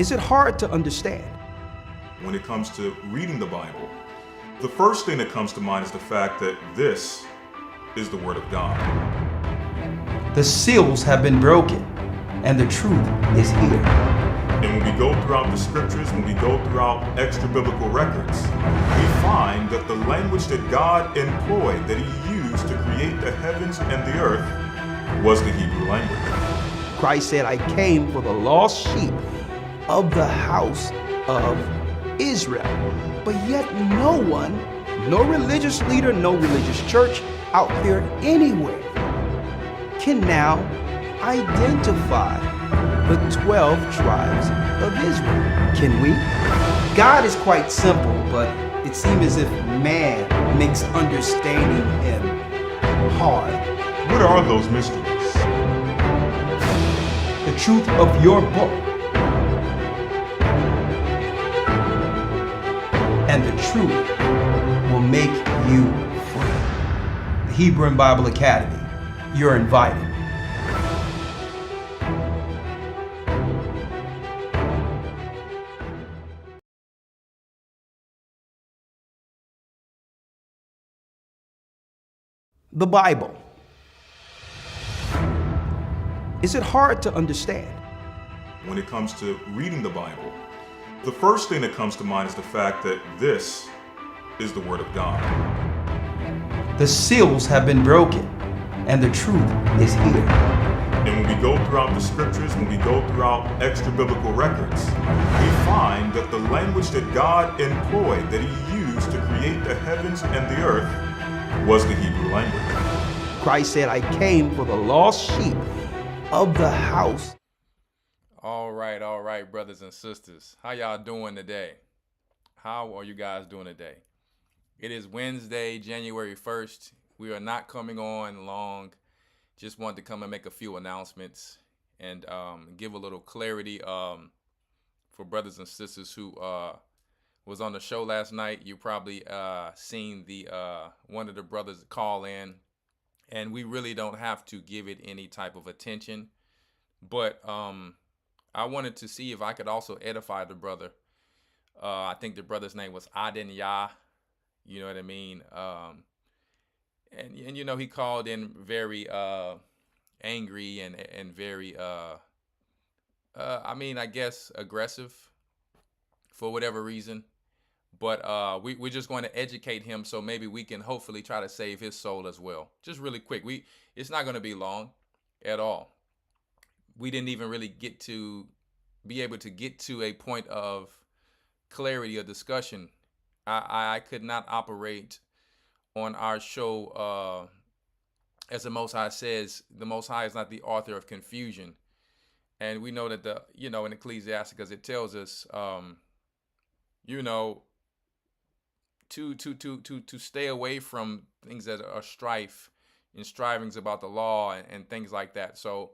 Is it hard to understand? When it comes to reading the Bible, the first thing that comes to mind is the fact that this is the Word of God. The seals have been broken, and the truth is here. And when we go throughout the scriptures, when we go throughout extra biblical records, we find that the language that God employed, that He used to create the heavens and the earth, was the Hebrew language. Christ said, I came for the lost sheep of the house of Israel. But yet no one, no religious leader, no religious church out there anywhere can now identify the 12 tribes of Israel. Can we? God is quite simple, but it seems as if man makes understanding Him hard. What are those mysteries? The truth of your book and the truth will make you free. The Hebrew and Bible Academy, you're invited. The Bible. Is it hard to understand? When it comes to reading the Bible, the first thing that comes to mind is the fact that this is the Word of God. The seals have been broken, and the truth is here. And when we go throughout the scriptures, when we go throughout extra biblical records, we find that the language that God employed, that He used to create the heavens and the earth, was the Hebrew language. Christ said, I came for the lost sheep of the house. All right, brothers and sisters. How y'all doing today? How are you guys doing today? It is Wednesday, January 1st. We are not coming on long. Just wanted to come and make a few announcements and give a little clarity for brothers and sisters who was on the show last night. You probably seen the one of the brothers call in, and we really don't have to give it any type of attention. But I wanted to see if I could also edify the brother. I think the brother's name was Adenya. You know what I mean? And you know, he called in very angry and very I mean, I guess aggressive for whatever reason. But we're just going to educate him so maybe we can hopefully try to save his soul as well. Just really quick. It's not going to be long at all. We didn't even really be able to get to a point of clarity or discussion. I could not operate on our show as the Most High says. The Most High is not the author of confusion, and we know that in Ecclesiasticus it tells us to stay away from things that are strife and strivings about the law and things like that. So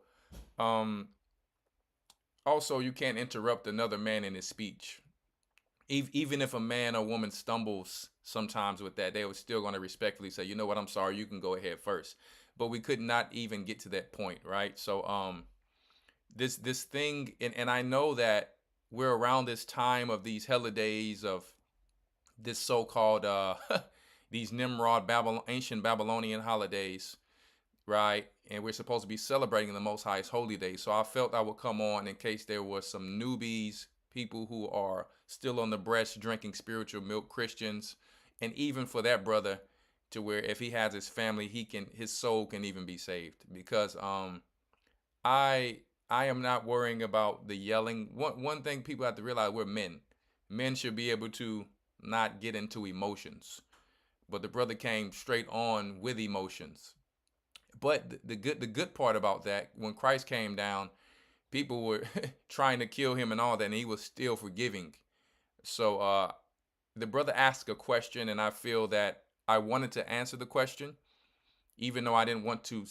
also, you can't interrupt another man in his speech. Even if a man or woman stumbles sometimes with that, they were still going to respectfully say, you know what, I'm sorry, you can go ahead first. But we could not even get to that point, right? So this thing, and I know that we're around this time of these holidays of this so-called these Nimrod ancient Babylonian holidays, right? And we're supposed to be celebrating the Most High's holy day. So I felt I would come on in case there was some newbies, people who are still on the breast drinking spiritual milk Christians, and even for that brother to where if he has his family, his soul can even be saved. Because I am not worrying about the yelling. One thing people have to realize, we're men. Men should be able to not get into emotions. But the brother came straight on with emotions. But the good part about that, when Christ came down, people were trying to kill him and all that, and he was still forgiving. So the brother asked a question, and I feel that I wanted to answer the question, even though I didn't want to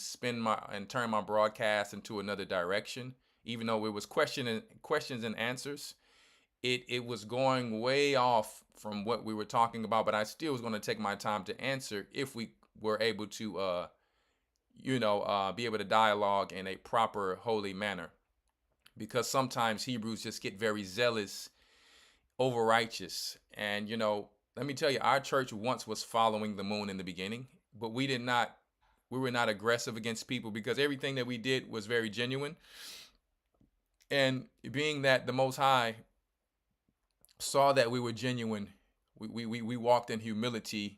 turn my broadcast into another direction. Even though it was questions and answers, it was going way off from what we were talking about. But I still was going to take my time to answer if we were able to, be able to dialogue in a proper, holy manner. because sometimes Hebrews just get very zealous, over righteous. And, let me tell you, our church once was following the moon in the beginning, but we were not aggressive against people because everything that we did was very genuine. And being that the Most High saw that we were genuine, we walked in humility.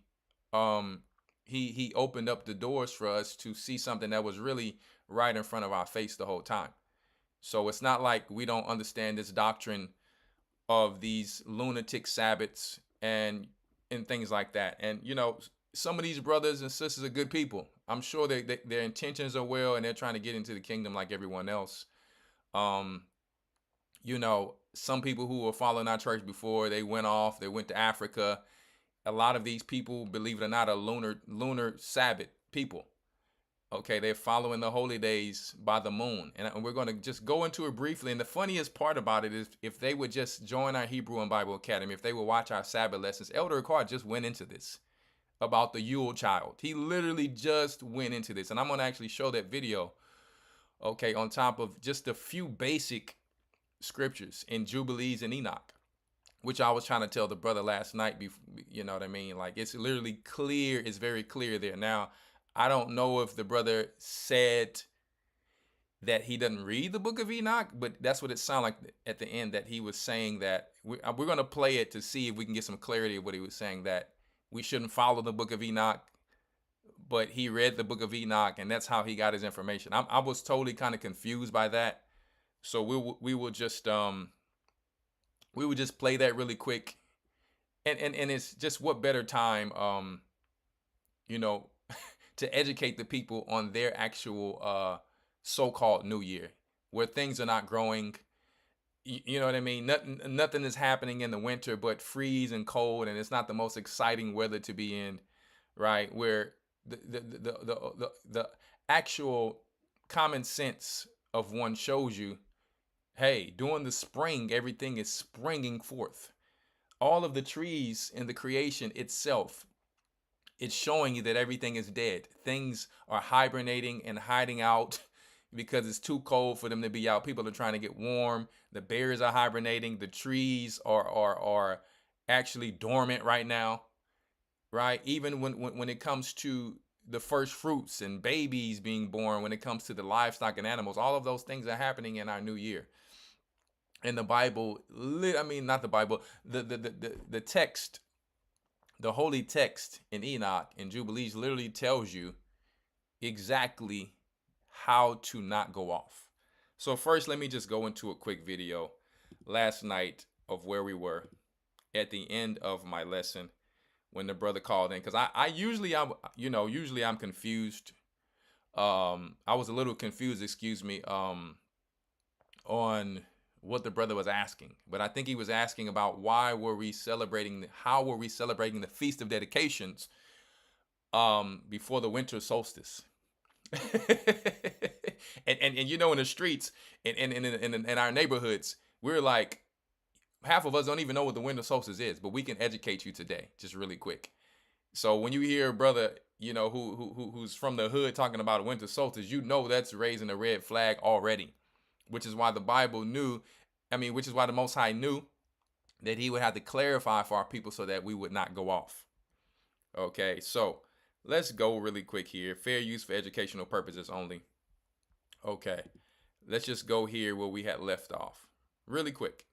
He opened up the doors for us to see something that was really right in front of our face the whole time. So it's not like we don't understand this doctrine of these lunatic Sabbaths and things like that. And some of these brothers and sisters are good people. I'm sure their intentions are well, and they're trying to get into the kingdom like everyone else. Some people who were following our church before, they went to Africa. A lot of these people, believe it or not, are lunar Sabbath people. Okay, they're following the holy days by the moon. And we're going to just go into it briefly. And the funniest part about it is if they would just join our Hebrew and Bible Academy, if they would watch our Sabbath lessons, Elder Rawchaa just went into this about the Yule child. He literally just went into this. And I'm going to actually show that video, okay, on top of just a few basic scriptures in Jubilees and Enoch, which I was trying to tell the brother last night. You know what I mean? Like, it's literally clear. It's very clear there. Now, I don't know if the brother said that he doesn't read the book of Enoch, but that's what it sounded like at the end, that he was saying that we're going to play it to see if we can get some clarity of what he was saying, that we shouldn't follow the book of Enoch, but he read the book of Enoch, and that's how he got his information. I was totally kind of confused by that. So we will just play that really quick. And it's just what better time, to educate the people on their actual so-called new year, where things are not growing. You know what I mean? Nothing is happening in the winter but freeze and cold, and it's not the most exciting weather to be in, right? Where the actual common sense of one shows you, hey, during the spring, everything is springing forth. All of the trees in the creation itself, it's showing you that everything is dead. Things are hibernating and hiding out because it's too cold for them to be out. People are trying to get warm. The bears are hibernating. The trees are actually dormant right now, right? Even when it comes to the first fruits and babies being born, when it comes to the livestock and animals, all of those things are happening in our new year. And the Bible, not the Bible, the text, the holy text in Enoch and Jubilees literally tells you exactly how to not go off. So first, let me just go into a quick video last night of where we were at the end of my lesson when the brother called in, because usually I'm confused. I was a little confused, on what the brother was asking, but I think he was asking about how were we celebrating the Feast of Dedications before the winter solstice. and in the streets, in our neighborhoods, we're like, half of us don't even know what the winter solstice is, but we can educate you today, just really quick. So when you hear a brother, who's from the hood talking about a winter solstice, that's raising a red flag already. Which is why the Bible which is why the Most High knew that he would have to clarify for our people so that we would not go off. Okay, so let's go really quick here. Fair use for educational purposes only. Okay, let's just go here where we had left off. Really quick.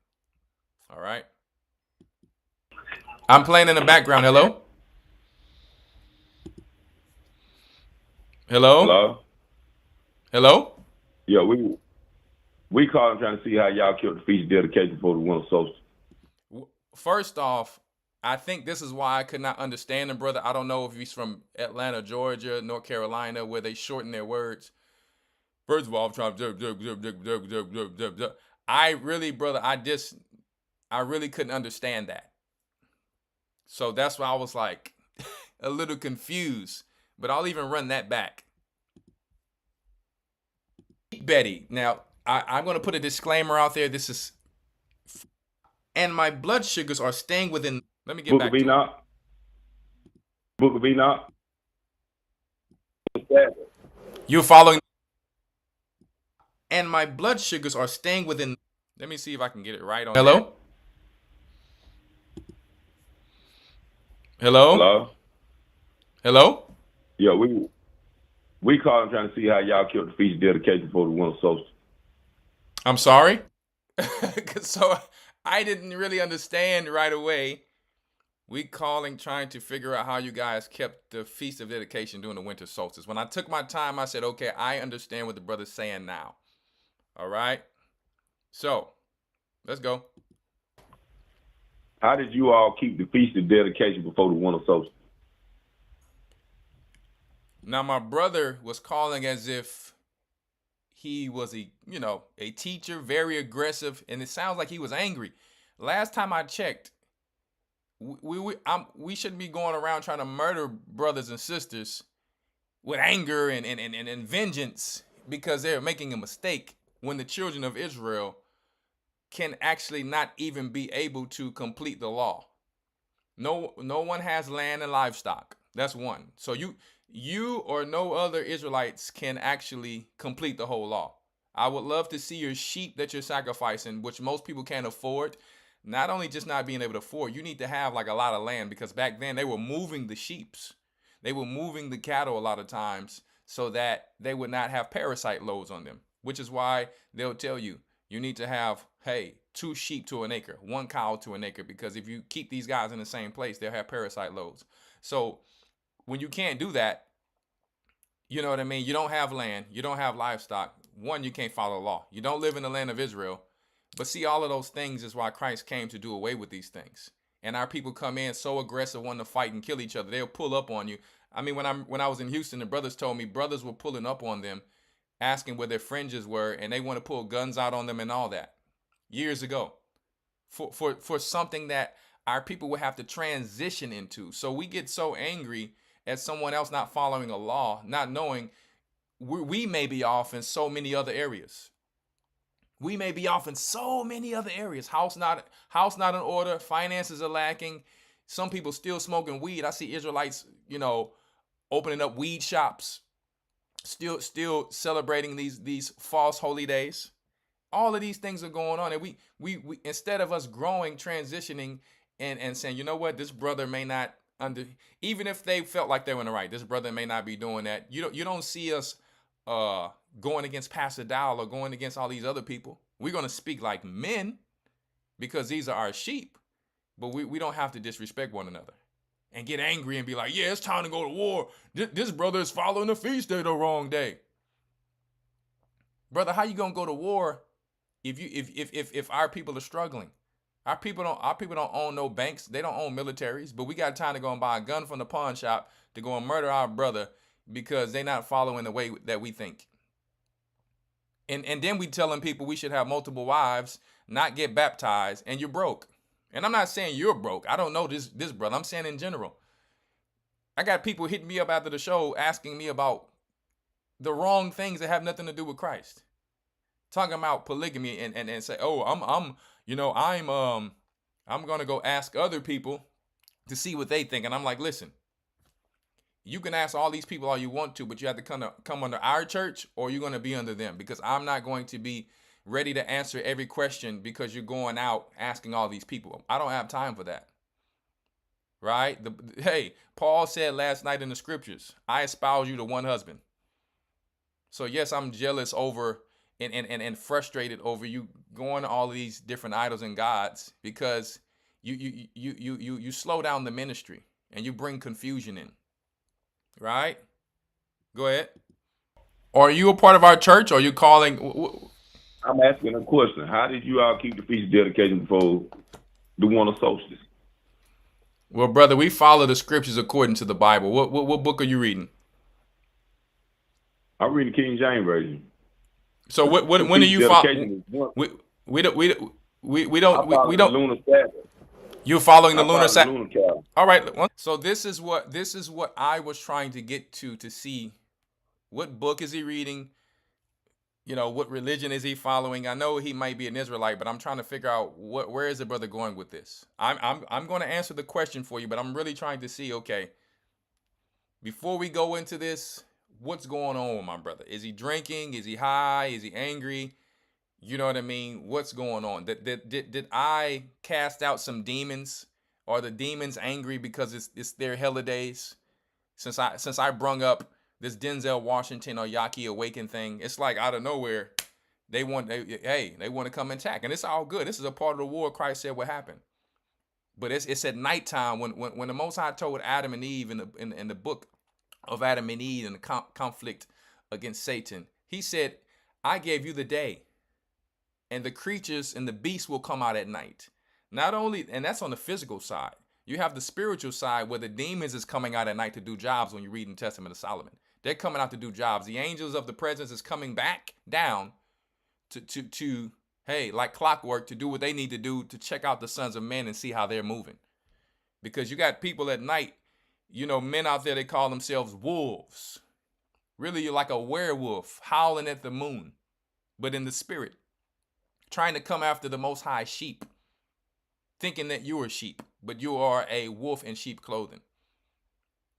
All right. I'm playing in the background. Hello? Hello? Hello? Hello? Yeah, we calling trying to see how y'all killed the feast of dedication for the winter solstice. First off, I think this is why I could not understand him, brother. I don't know if he's from Atlanta, Georgia, North Carolina, where they shorten their words. First of all, I'm trying to... I really, brother, I really couldn't understand that. So that's why I was like a little confused. But I'll even run that back. Betty. Now, I'm going to put a disclaimer out there. This is... And my blood sugars are staying within... Let me get back to it. Book of Enoch. You're following... and my blood sugars are staying within. Let me see if I can get it right on. Hello? Hello? Hello? Hello? Yeah, we calling trying to see how y'all killed the feast dedication for the winter solstice. I'm sorry? So I didn't really understand right away. We calling trying to figure out how you guys kept the Feast of Dedication during the winter solstice. When I took my time, I said, okay, I understand what the brother's saying now. All right? So, let's go. How did you all keep the feast of dedication before the winter solstice? Now, my brother was calling as if he was a teacher, very aggressive, and it sounds like he was angry. Last time I checked, we shouldn't be going around trying to murder brothers and sisters with anger and vengeance because they're making a mistake when the children of Israel can actually not even be able to complete the law. No one has land and livestock. That's one. So you or no other Israelites can actually complete the whole law. I would love to see your sheep that you're sacrificing, which most people can't afford. Not only just not being able to afford, you need to have like a lot of land, because back then they were moving the sheeps. They were moving the cattle a lot of times so that they would not have parasite loads on them, which is why they'll tell you need to have, 2 sheep to an acre, 1 cow to an acre, because if you keep these guys in the same place, they'll have parasite loads. So when you can't do that, you know what I mean? You don't have land, you don't have livestock. One, you can't follow the law. You don't live in the land of Israel. But see, all of those things is why Christ came to do away with these things. And our people come in so aggressive, wanting to fight and kill each other. They'll pull up on you. I mean, when I was in Houston, the brothers told me brothers were pulling up on them, asking where their fringes were, and they want to pull guns out on them and all that. Years ago. For something that our people would have to transition into. So we get so angry at someone else not following a law, not knowing we may be off in so many other areas. We may be off in so many other areas. House not in order. Finances are lacking. Some people still smoking weed. I see Israelites, opening up weed shops, still celebrating these false holy days. All of these things are going on, and we instead of us growing, transitioning, and saying, you know what, this brother may not even if they felt like they were in the right, this brother may not be doing that. You don't see us going against Pastor Dowell or going against all these other people. We're going to speak like men because these are our sheep, but we don't have to disrespect one another and get angry and be like, yeah, it's time to go to war. This brother is following the feast day the wrong day. Brother, how you going to go to war if our people are struggling? Our people don't own no banks. They don't own militaries, but we got time to go and buy a gun from the pawn shop to go and murder our brother because they're not following the way that we think. And then we telling people we should have multiple wives, not get baptized, and you're broke. And I'm not saying you're broke. I don't know this brother. I'm saying in general. I got people hitting me up after the show asking me about the wrong things that have nothing to do with Christ. Talking about polygamy and say, oh, I'm gonna go ask other people to see what they think. And I'm like, listen, you can ask all these people all you want to, but you have to come under our church, or you're gonna be under them, because I'm not going to be ready to answer every question because you're going out asking all these people. I don't have time for that. Right? Paul said last night in the scriptures, I espouse you to one husband. So yes, I'm jealous over and frustrated over you going to all of these different idols and gods, because you slow down the ministry and you bring confusion in. Right? Go ahead. Are you a part of our church, or are you calling? I'm asking a question. How did you all keep the feast of dedication before the winter solstice? Well, brother, we follow the scriptures according to the Bible. What book are you reading? I'm reading King James Version. So when are you following? We don't. Lunar Sabbath. You're following the Lunar Sabbath. Sabbath. All right. So this is what I was trying to get to see what book is he reading. What religion is he following? I know he might be an Israelite, but I'm trying to figure out where is the brother going with this. I'm going to answer the question for you, but I'm really trying to see, okay, before we go into this, what's going on with my brother? Is he drinking? Is he high? Is he angry? You know what I mean? What's going on? Did I cast out some demons? Are the demons angry because it's their holidays? Since I brung up this Denzel Washington or Yaki Awaken thing, it's like out of nowhere, they want to come and attack, and it's all good. This is a part of the war Christ said would happen. But it's at nighttime when the Most High told Adam and Eve in the book of Adam and Eve and the conflict against Satan, he said, I gave you the day, and the creatures and the beasts will come out at night. Not only, and that's on the physical side. You have the spiritual side where the demons is coming out at night to do jobs. When you read in the Testament of Solomon, they're coming out to do jobs. The angels of the presence is coming back down to hey, like clockwork, to do what they need to do to check out the sons of men and see how they're moving. Because you got people at night, men out there, they call themselves wolves. Really, you're like a werewolf howling at the moon, but in the spirit, trying to come after the Most High sheep, thinking that you are sheep, but you are a wolf in sheep clothing.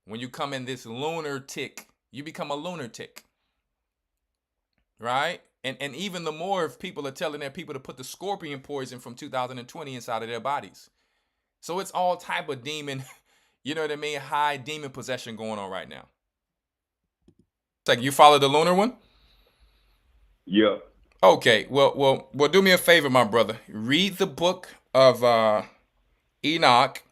When you come in this lunar tick, you become a lunatic, right? And even the more if people are telling their people to put the scorpion poison from 2020 inside of their bodies. So it's all type of demon, you know what I mean? High demon possession going on right now. It's like, you follow the lunar one? Yeah. Okay, well, do me a favor, my brother. Read the book of Enoch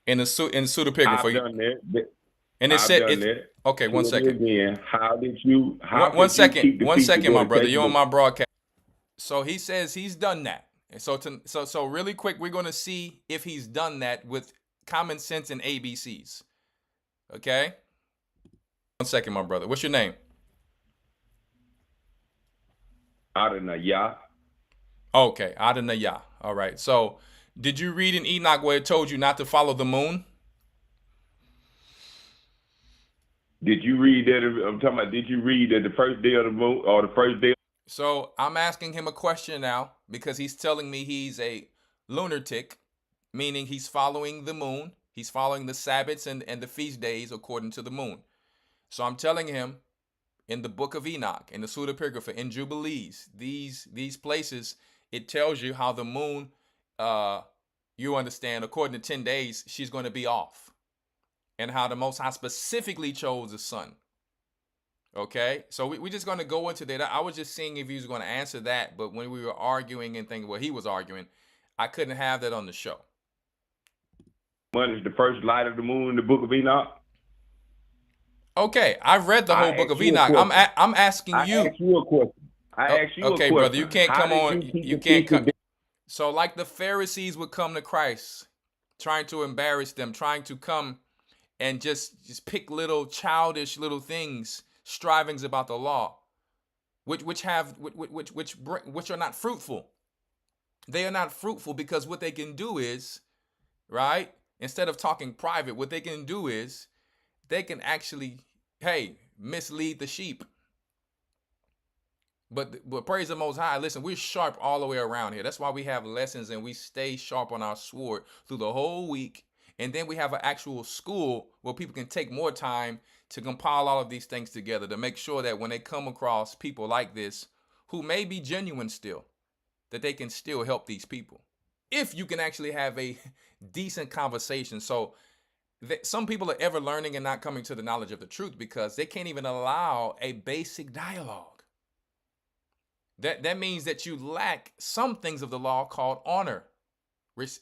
in the pseudepigrapha. I've done that. And it said, okay, one second. Again, how did you? One second, my brother. You're on my broadcast. So he says he's done that. And so really quick, we're going to see if he's done that with common sense and ABCs. Okay. 1 second, my brother. What's your name? Adonai. Okay, Adonai. All right. So, did you read in Enoch where it told you not to follow the moon? Did you read that? I'm talking about, did you read that the first day of the moon or the first day? So, I'm asking him a question now because he's telling me he's a lunatic, meaning he's following the moon. He's following the Sabbaths and the feast days according to the moon. So, I'm telling him, in the book of Enoch, in the pseudepigrapha, in Jubilees, these places, it tells you how the moon, you understand, according to 10 days, she's going to be off. And how the Most High specifically chose the sun. Okay? So we're just going to go into that. I was just seeing if he was going to answer that. But when we were arguing and thinking what he was arguing, I couldn't have that on the show. When is the first light of the moon in the book of Enoch? Okay, I've read the whole book of Enoch. I'm asking you. I asked you a question. I asked you a question. Okay, brother, you can't come on. You can't come. So like the Pharisees would come to Christ, trying to embarrass them, trying to come and just pick little childish little things, strivings about the law, which are not fruitful. They are not fruitful because what they can do is, right? Instead of talking private, what they can do is they can actually, mislead the sheep. But praise the Most High. Listen, we're sharp all the way around here. That's why we have lessons and we stay sharp on our sword through the whole week. And then we have an actual school where people can take more time to compile all of these things together to make sure that when they come across people like this, who may be genuine still, that they can still help these people. If you can actually have a decent conversation. So some people are ever learning and not coming to the knowledge of the truth because they can't even allow a basic dialogue. That means that you lack some things of the law called honor,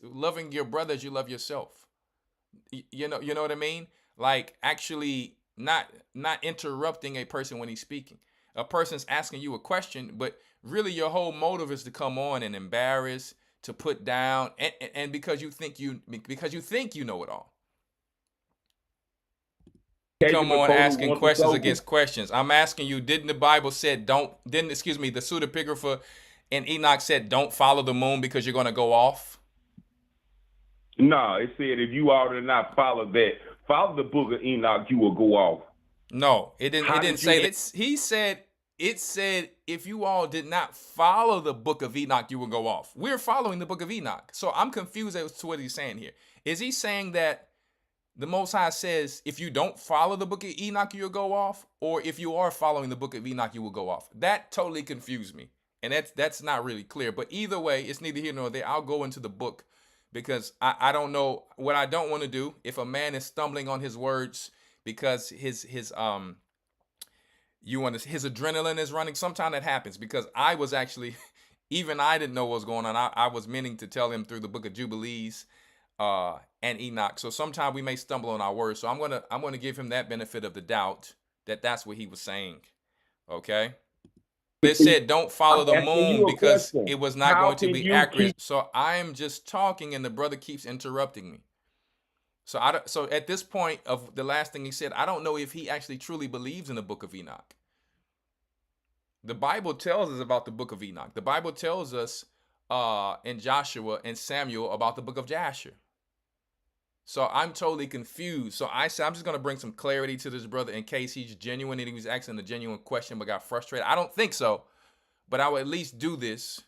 loving your brother as you love yourself. You know what I mean? Like actually not interrupting a person when he's speaking. A person's asking you a question, but really your whole motive is to come on and embarrass, to put down, and because you think you know it all. Come on asking questions against questions. I'm asking you, didn't the Bible said the pseudepigrapha in Enoch said don't follow the moon because you're going to go off? No, it said if you ought to not follow the book of Enoch, you will go off. No, it didn't say that. He said, it said if you all did not follow the book of Enoch, you will go off. We're following the book of Enoch. So I'm confused as to what he's saying here. Is he saying that The Most High says, if you don't follow the book of Enoch, you'll go off, or if you are following the book of Enoch, you will go off. That totally confused me. And that's not really clear. But either way, it's neither here nor there. I'll go into the book because I don't know what I don't want to do. If a man is stumbling on his words because his adrenaline is running, sometimes that happens, because I was actually, even I didn't know what was going on. I was meaning to tell him through the book of Jubilees and Enoch. So sometimes we may stumble on our words. So I'm gonna give him that benefit of the doubt that that's what he was saying. Okay. It said don't follow the moon because it was not going to be accurate. So I am just talking and the brother keeps interrupting me. So at this point of the last thing he said, I don't know if he actually truly believes in the book of Enoch. The Bible tells us about the book of Enoch. The Bible tells us in Joshua and Samuel about the book of Jasher. So I'm totally confused. So I said, I'm just going to bring some clarity to this brother in case he's genuine and he was asking a genuine question but got frustrated. I don't think so, but I will at least do this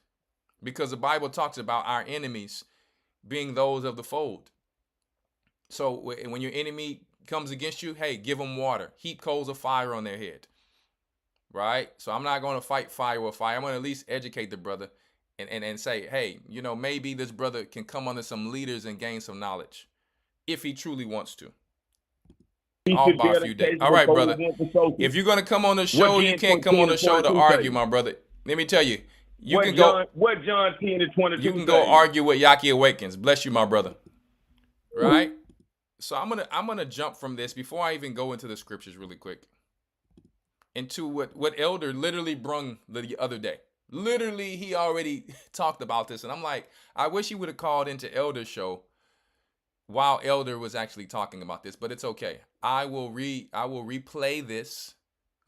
because the Bible talks about our enemies being those of the fold. So when your enemy comes against you, hey, give them water. Heap coals of fire on their head. Right? So I'm not going to fight fire with fire. I'm going to at least educate the brother and say, hey, maybe this brother can come under some leaders and gain some knowledge if he truly wants to. All by a few days. All right, brother. If you're going to come on the show, you can't come on the show to argue, my brother. Let me tell you, you can go. What John 10 and 22 You can go argue with Yaki Awakens. Bless you, my brother. Right? So I'm gonna jump from this before I even go into the scriptures really quick. Into what Elder literally brung the other day. Literally, he already talked about this. And I'm like, I wish he would have called into Elder's show while Elder was actually talking about this. But it's okay. I will replay this.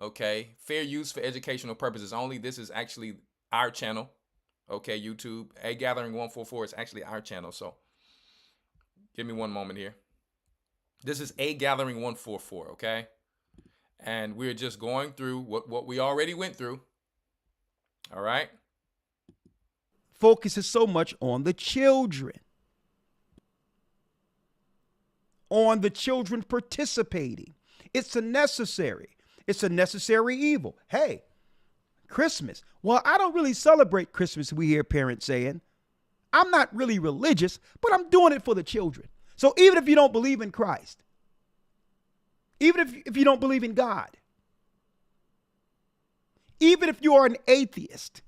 Okay. Fair use for educational purposes only. This is actually our channel. Okay, YouTube. A Gathering 144 is actually our channel. So give me one moment here. This is A Gathering 144, okay? And we're just going through what we already went through. All right? Focuses so much on the children. On the children participating. It's a necessary evil. Hey, Christmas. Well, I don't really celebrate Christmas, we hear parents saying. I'm not really religious, but I'm doing it for the children. So even if you don't believe in Christ, even if you don't believe in God, even if you are an atheist,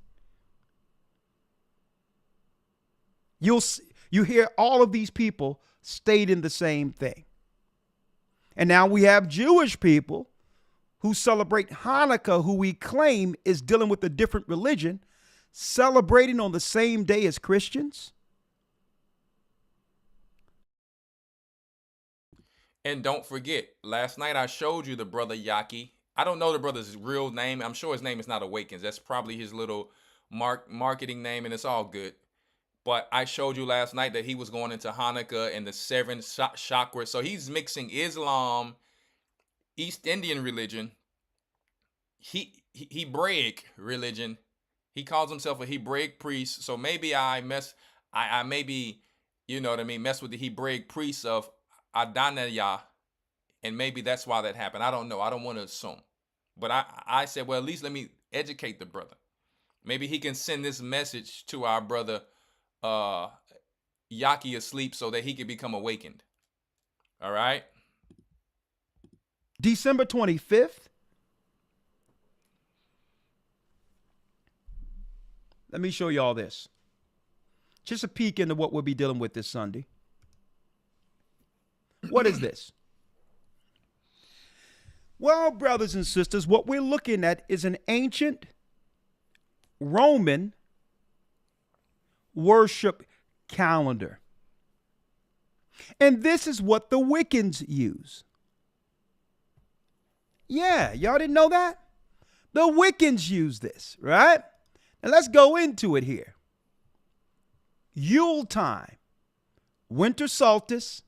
you hear all of these people stating the same thing. And now we have Jewish people who celebrate Hanukkah, who we claim is dealing with a different religion, celebrating on the same day as Christians. And don't forget, last night I showed you the brother Yaki. I don't know the brother's real name. I'm sure his name is not Awakens. That's probably his little marketing name, and it's all good. But I showed you last night that he was going into Hanukkah and the 7 chakras. So he's mixing Islam, East Indian religion, Hebraic religion. He calls himself a Hebraic priest. So maybe I maybe, mess with the Hebraic priests of Adonijah, and maybe that's why that happened. I don't know. I don't want to assume. But I said, well, at least let me educate the brother. Maybe he can send this message to our brother Yaki asleep so that he can become awakened. All right? December 25th. Let me show you all this. Just a peek into what we'll be dealing with this Sunday. What is this? Well, brothers and sisters, what we're looking at is an ancient Roman worship calendar. And this is what the Wiccans use. Yeah, y'all didn't know that? The Wiccans use this, right? And let's go into it here. Yule time, winter solstice,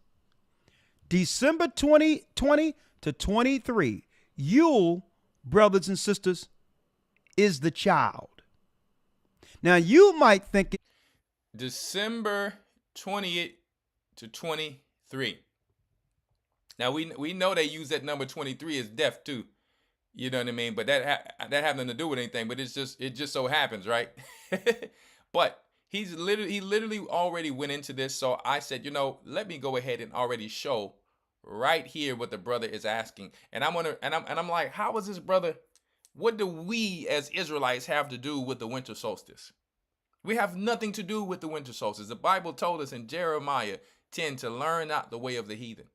December 2020 to 23. Yule, brothers and sisters, is the child. Now you might think December 20th to 23. Now we know they use that number 23 as death too. You know what I mean? But that had nothing to do with anything. But it just so happens, right? But he literally already went into this. So I said, let me go ahead and already show right here what the brother is asking. And I'm like, how is this brother? What do we as Israelites have to do with the winter solstice? We have nothing to do with the winter solstice. The Bible told us in Jeremiah 10 to learn not the way of the heathen.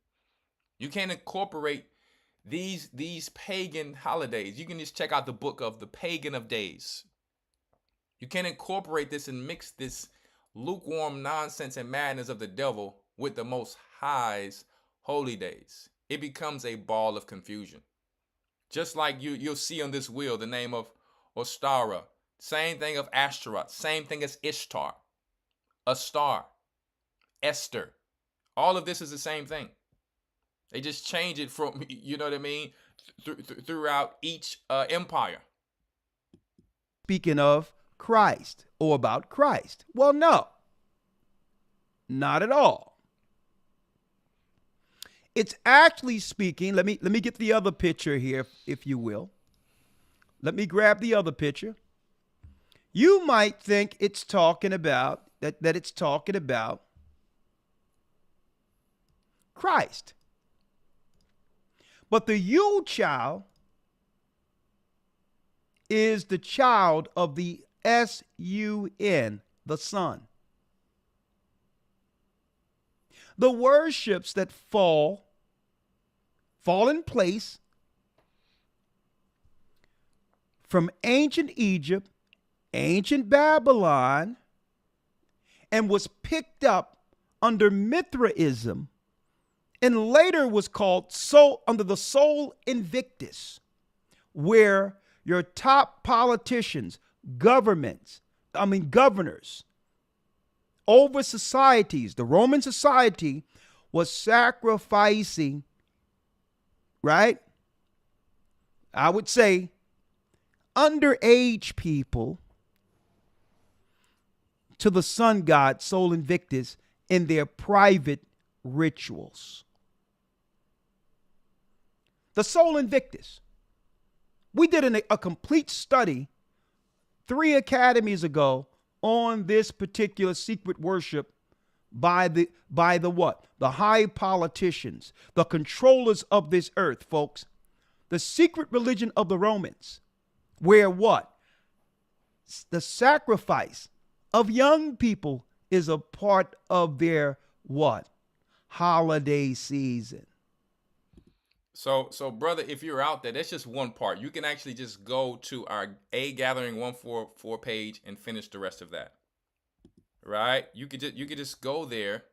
You can't incorporate these pagan holidays. You can just check out the book of the Pagan of Days. You can't incorporate this and mix this lukewarm nonsense and madness of the devil with the Most High's holy days. It becomes a ball of confusion. Just like you'll see on this wheel the name of Ostara, same thing of Ashtaroth, same thing as Ishtar, a star, Esther. All of this is the same thing. They just change it from, you know what I mean, throughout each empire. Speaking of Christ or about Christ. Well, no, not at all. It's actually speaking, let me get the other picture here, if you will. Let me grab the other picture. You might think it's talking about, that it's talking about Christ. But the Yule child is the child of the S-U-N, the sun. The worships that fall in place from ancient Egypt, ancient Babylon, and was picked up under Mithraism, and later was called under the Sol Invictus, where your top politicians, governors, over societies, the Roman society was sacrificing, right? I would say underage people to the sun god Sol Invictus in their private rituals. The Sol Invictus. We did a complete study 3 academies ago on this particular secret worship by the what? The high politicians, the controllers of this earth, folks. The secret religion of the Romans, where what? The sacrifice of young people is a part of their what? Holiday season. So brother, if you're out there, that's just one part. You can actually just go to our A Gathering 144 page and finish the rest of that. Right? You could just go there.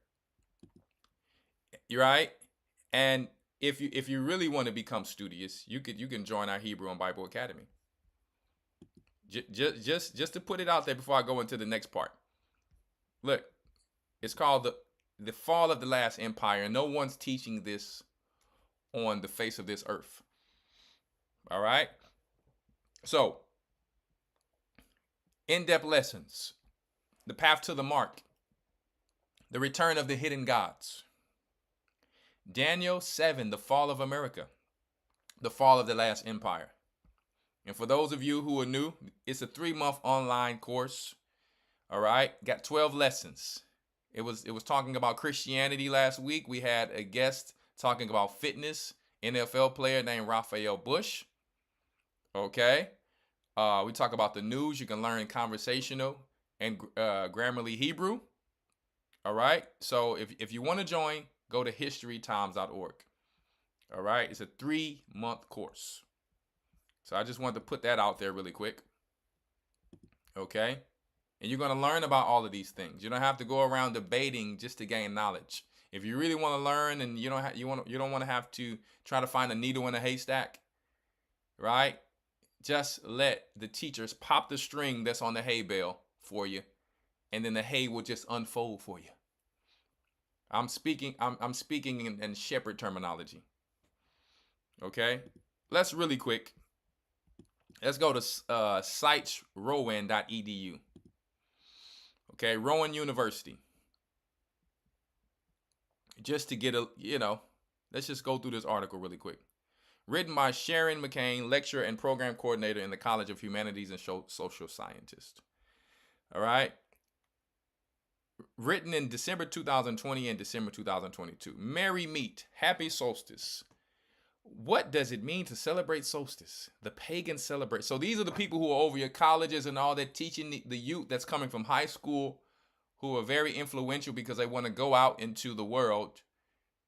Right? And if you really want to become studious, you can join our Hebrew and Bible Academy. Just to put it out there before I go into the next part. Look, it's called the fall of the last empire, and no one's teaching this on the face of this earth. All right? So, in-depth lessons, the path to the mark, the return of the hidden gods, Daniel 7, the fall of America, the fall of the last empire. And for those of you who are new, it's a 3-month online course. All right? Got 12 lessons. It was talking about Christianity last week. We had a guest talking about fitness, NFL player named Raphael Bush. Okay. We talk about the news. You can learn conversational and Grammarly Hebrew. All right. So if you want to join, go to historytimes.org. All right. It's a 3-month course. So I just wanted to put that out there really quick. Okay. And you're going to learn about all of these things. You don't have to go around debating just to gain knowledge. If you really want to learn and you don't want to have to try to find a needle in a haystack, right? Just let the teachers pop the string that's on the hay bale for you, and then the hay will just unfold for you. I'm speaking in shepherd terminology. Okay? Let's really quick. Let's go to sites rowan.edu. Okay, Rowan University. Just to get Let's just go through this article really quick. Written by Sharon McCain, lecturer and program coordinator in the College of Humanities and Social Scientists. All right. Written in December 2020 and December 2022. Merry Meet, Happy Solstice. What does it mean to celebrate solstice? The pagan celebrate. So these are the people who are over your colleges and all that, teaching the youth that's coming from high school, who are very influential because they want to go out into the world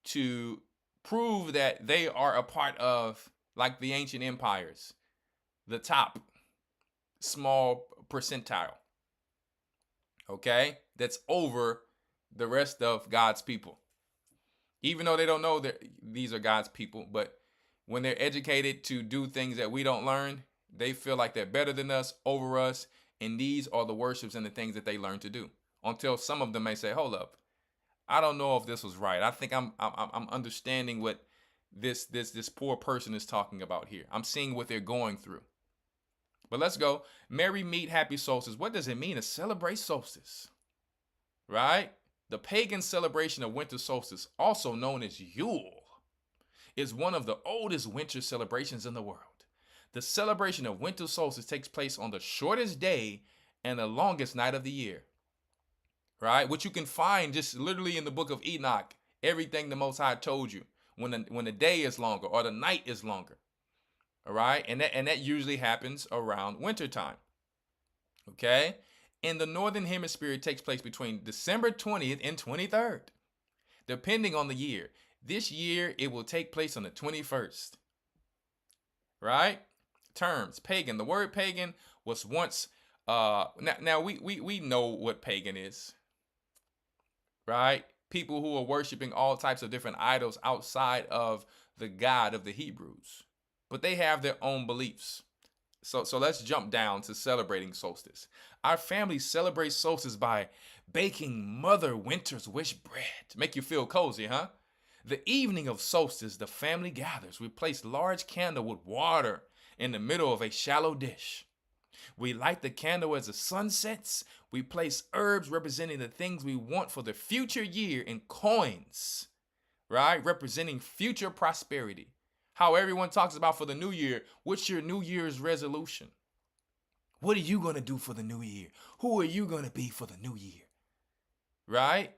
to prove that they are a part of, like the ancient empires, the top small percentile. Okay? That's over the rest of God's people. Even though they don't know that these are God's people, but when they're educated to do things that we don't learn, they feel like they're better than us, over us, and these are the worships and the things that they learn to do. Until some of them may say, hold up, I don't know if this was right. I think I'm understanding what this poor person is talking about here. I'm seeing what they're going through. But let's go. Merry Meet, Happy Solstice. What does it mean to celebrate solstice? Right? The pagan celebration of winter solstice, also known as Yule, is one of the oldest winter celebrations in the world. The celebration of winter solstice takes place on the shortest day and the longest night of the year. Right? Which you can find just literally in the book of Enoch. Everything the Most High told you when the day is longer or the night is longer. All right? And that usually happens around wintertime. Okay? In the northern hemisphere, it takes place between December 20th and 23rd, depending on the year. This year, it will take place on the 21st. Right? Terms, pagan. The word pagan was once, now we know what pagan is. Right? People who are worshiping all types of different idols outside of the God of the Hebrews. But they have their own beliefs. So let's jump down to celebrating solstice. Our family celebrates solstice by baking Mother Winter's wish bread to make you feel cozy, huh? The evening of solstice, the family gathers. We place large candle with water in the middle of a shallow dish. We light the candle as the sun sets. We place herbs representing the things we want for the future year in coins, right? Representing future prosperity. How everyone talks about for the new year. What's your New Year's resolution? What are you going to do for the new year? Who are you going to be for the new year? Right?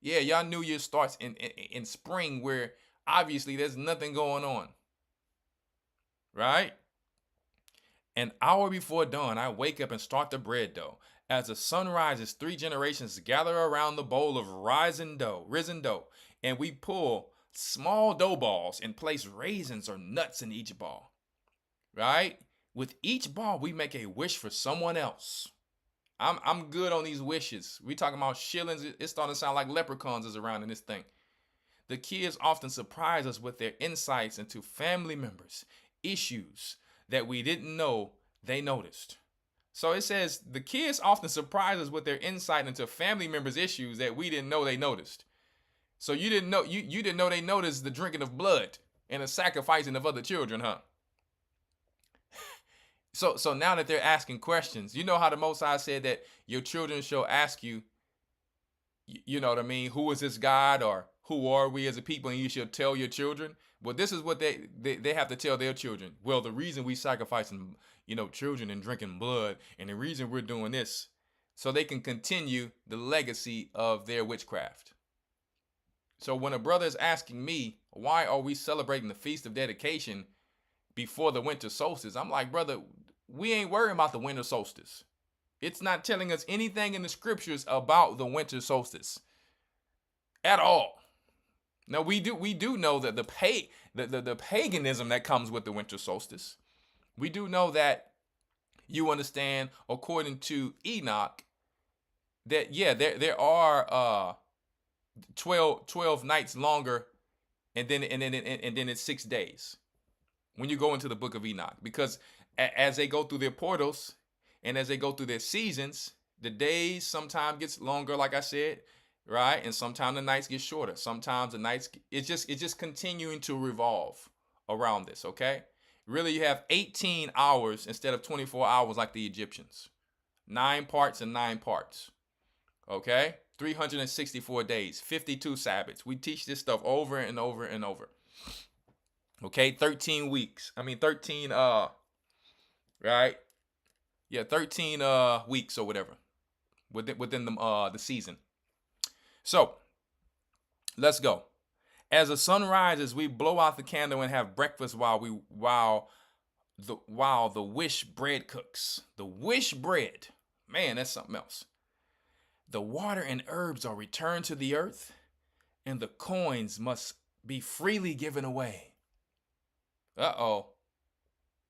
Yeah, y'all New Year starts in spring where obviously there's nothing going on. Right? An hour before dawn, I wake up and start the bread dough. As the sun rises, 3 generations gather around the bowl of risen dough, and we pull small dough balls and place raisins or nuts in each ball. Right? With each ball, we make a wish for someone else. I'm good on these wishes. We talking about shillings. It's starting to sound like leprechauns is around in this thing. The kids often surprise us with their insights into family members, issues that we didn't know they noticed. So it says the kids often surprise us with their insight into family members' issues that we didn't know they noticed. So you didn't know they noticed the drinking of blood and the sacrificing of other children, huh? So now that they're asking questions, you know how the Most High said that your children shall ask you, you know what I mean, who is this God, or who are we as a people, and you shall tell your children. Well, this is what they have to tell their children. Well, the reason we sacrificing, children and drinking blood, and the reason we're doing this, so they can continue the legacy of their witchcraft. So when a brother is asking me, why are we celebrating the Feast of Dedication before the winter solstice? I'm like, brother, we ain't worrying about the winter solstice. It's not telling us anything in the scriptures about the winter solstice at all. Now we do know that the paganism that comes with the winter solstice. We do know that you understand, according to Enoch, that there are 12 nights longer, and then it's 6 days when you go into the book of Enoch, because as they go through their portals and as they go through their seasons, the days sometimes gets longer, like I said, right? And sometimes the nights get shorter. Sometimes the nights, it's just continuing to revolve around this, okay? Really, you have 18 hours instead of 24 hours like the Egyptians. 9 parts and 9 parts. Okay? 364 days, 52 Sabbaths. We teach this stuff over and over and over. Okay? 13 weeks. 13 right? Yeah, 13 weeks or whatever within the season. So, let's go. As the sun rises, we blow out the candle and have breakfast while the wish bread cooks. The wish bread. Man, that's something else. The water and herbs are returned to the earth, and the coins must be freely given away. Uh-oh.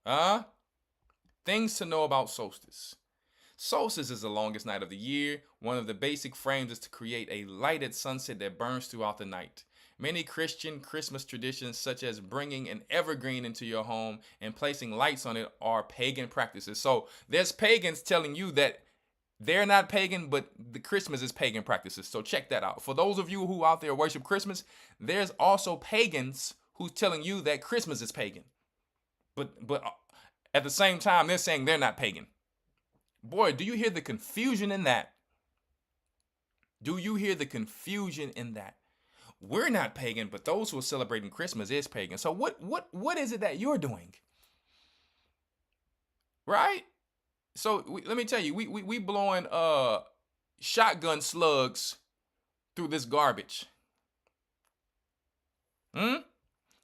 Huh? Things to know about solstice. Solstice is the longest night of the year. One of the basic frames is to create a light at sunset that burns throughout the night. Many Christian Christmas traditions, such as bringing an evergreen into your home and placing lights on it, are pagan practices. So there's pagans telling you that they're not pagan, but the Christmas is pagan practices. So check that out. For those of you who out there worship Christmas, there's also pagans who's telling you that Christmas is pagan. But at the same time, they're saying they're not pagan. Boy, do you hear the confusion in that? Do you hear the confusion in that? We're not pagan, but those who are celebrating Christmas is pagan. So what is it that you're doing? Right? So let me tell you, we blowing shotgun slugs through this garbage.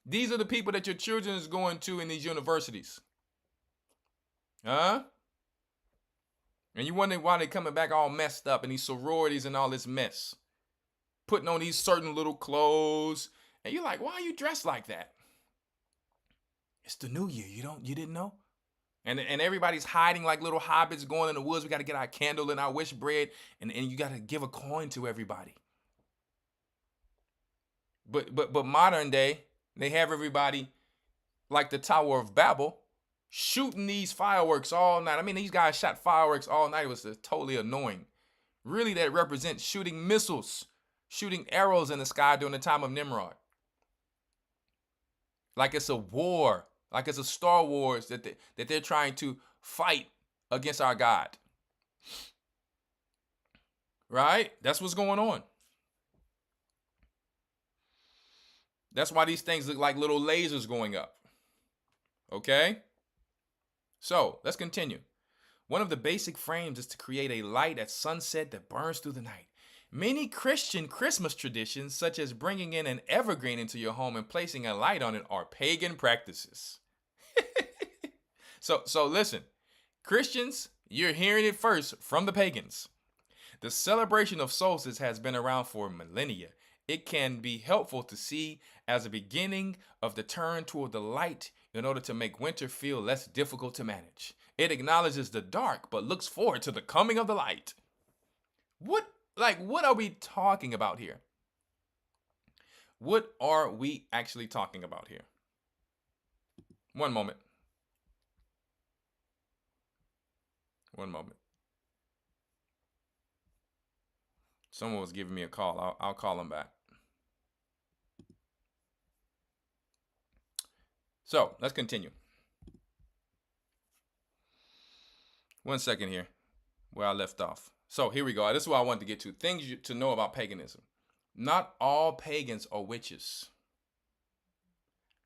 These are the people that your children is going to in these universities. Huh? And you wonder why they're coming back all messed up in these sororities and all this mess. Putting on these certain little clothes. And you're like, why are you dressed like that? It's the new year. You didn't know? And everybody's hiding like little hobbits going in the woods. We got to get our candle and our wish bread. And you got to give a coin to everybody. But modern day, they have everybody like the Tower of Babel shooting these fireworks all night. I mean, these guys shot fireworks all night. It was totally annoying. Really, that represents shooting missiles, shooting arrows in the sky during the time of Nimrod. Like it's a war, like it's a Star Wars that they're trying to fight against our God. Right? That's what's going on. That's why these things look like little lasers going up. Okay? So, let's continue. One of the basic frames is to create a light at sunset that burns through the night. Many Christian Christmas traditions, such as bringing in an evergreen into your home and placing a light on it, are pagan practices. So listen, Christians, you're hearing it first from the pagans. The celebration of solstice has been around for millennia. It can be helpful to see as a beginning of the turn toward the light in order to make winter feel less difficult to manage. It acknowledges the dark, but looks forward to the coming of the light. What are we talking about here? What are we actually talking about here? One moment. Someone was giving me a call. I'll call them back. So let's continue. One second here, where I left off. So here we go. This is what I wanted to get to. Things to know about paganism. Not all pagans are witches.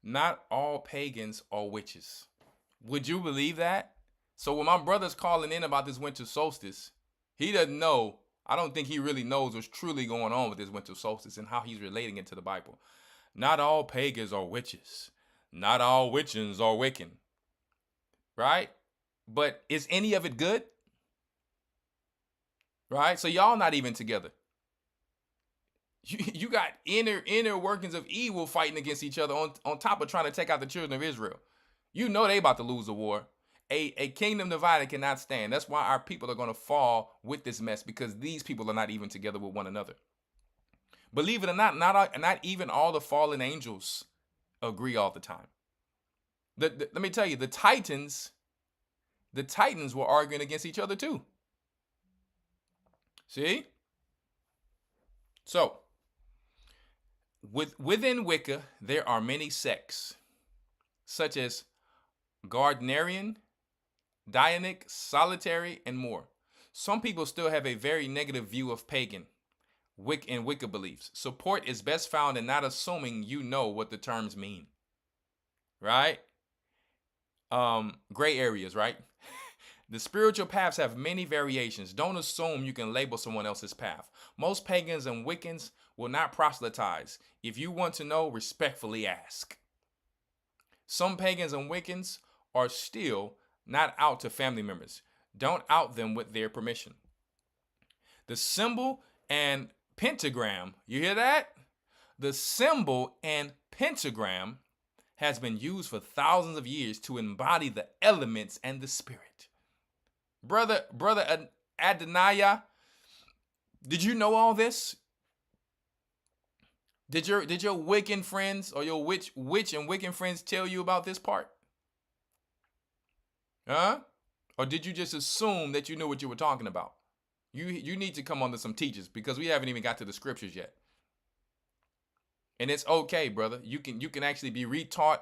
Not all pagans are witches. Would you believe that? So when my brother's calling in about this winter solstice, he doesn't know. I don't think he really knows what's truly going on with this winter solstice and how he's relating it to the Bible. Not all pagans are witches. Not all witches are Wiccan. Right? But is any of it good? Right? So y'all not even together. You got inner workings of evil fighting against each other on top of trying to take out the children of Israel. You know they about to lose a war. A kingdom divided cannot stand. That's why our people are going to fall with this mess, because these people are not even together with one another. Believe it or not, not even all the fallen angels agree all the time. Let me tell you, the Titans were arguing against each other too. See? So, within Wicca, there are many sects, such as Gardnerian, Dianic, Solitary, and more. Some people still have a very negative view of pagan, Wicca beliefs. Support is best found in not assuming you know what the terms mean. Right? Gray areas, right? The spiritual paths have many variations. Don't assume you can label someone else's path. Most pagans and Wiccans will not proselytize. If you want to know, respectfully ask. Some pagans and Wiccans are still not out to family members. Don't out them with their permission. The symbol and pentagram, you hear that? The symbol and pentagram has been used for thousands of years to embody the elements and the spirit. Brother Adonijah, did you know all this? Did your Wiccan friends or your witch and Wiccan friends tell you about this part? Huh? Or did you just assume that you knew what you were talking about? You need to come on to some teachers because we haven't even got to the scriptures yet. And it's okay, brother. You can actually be retaught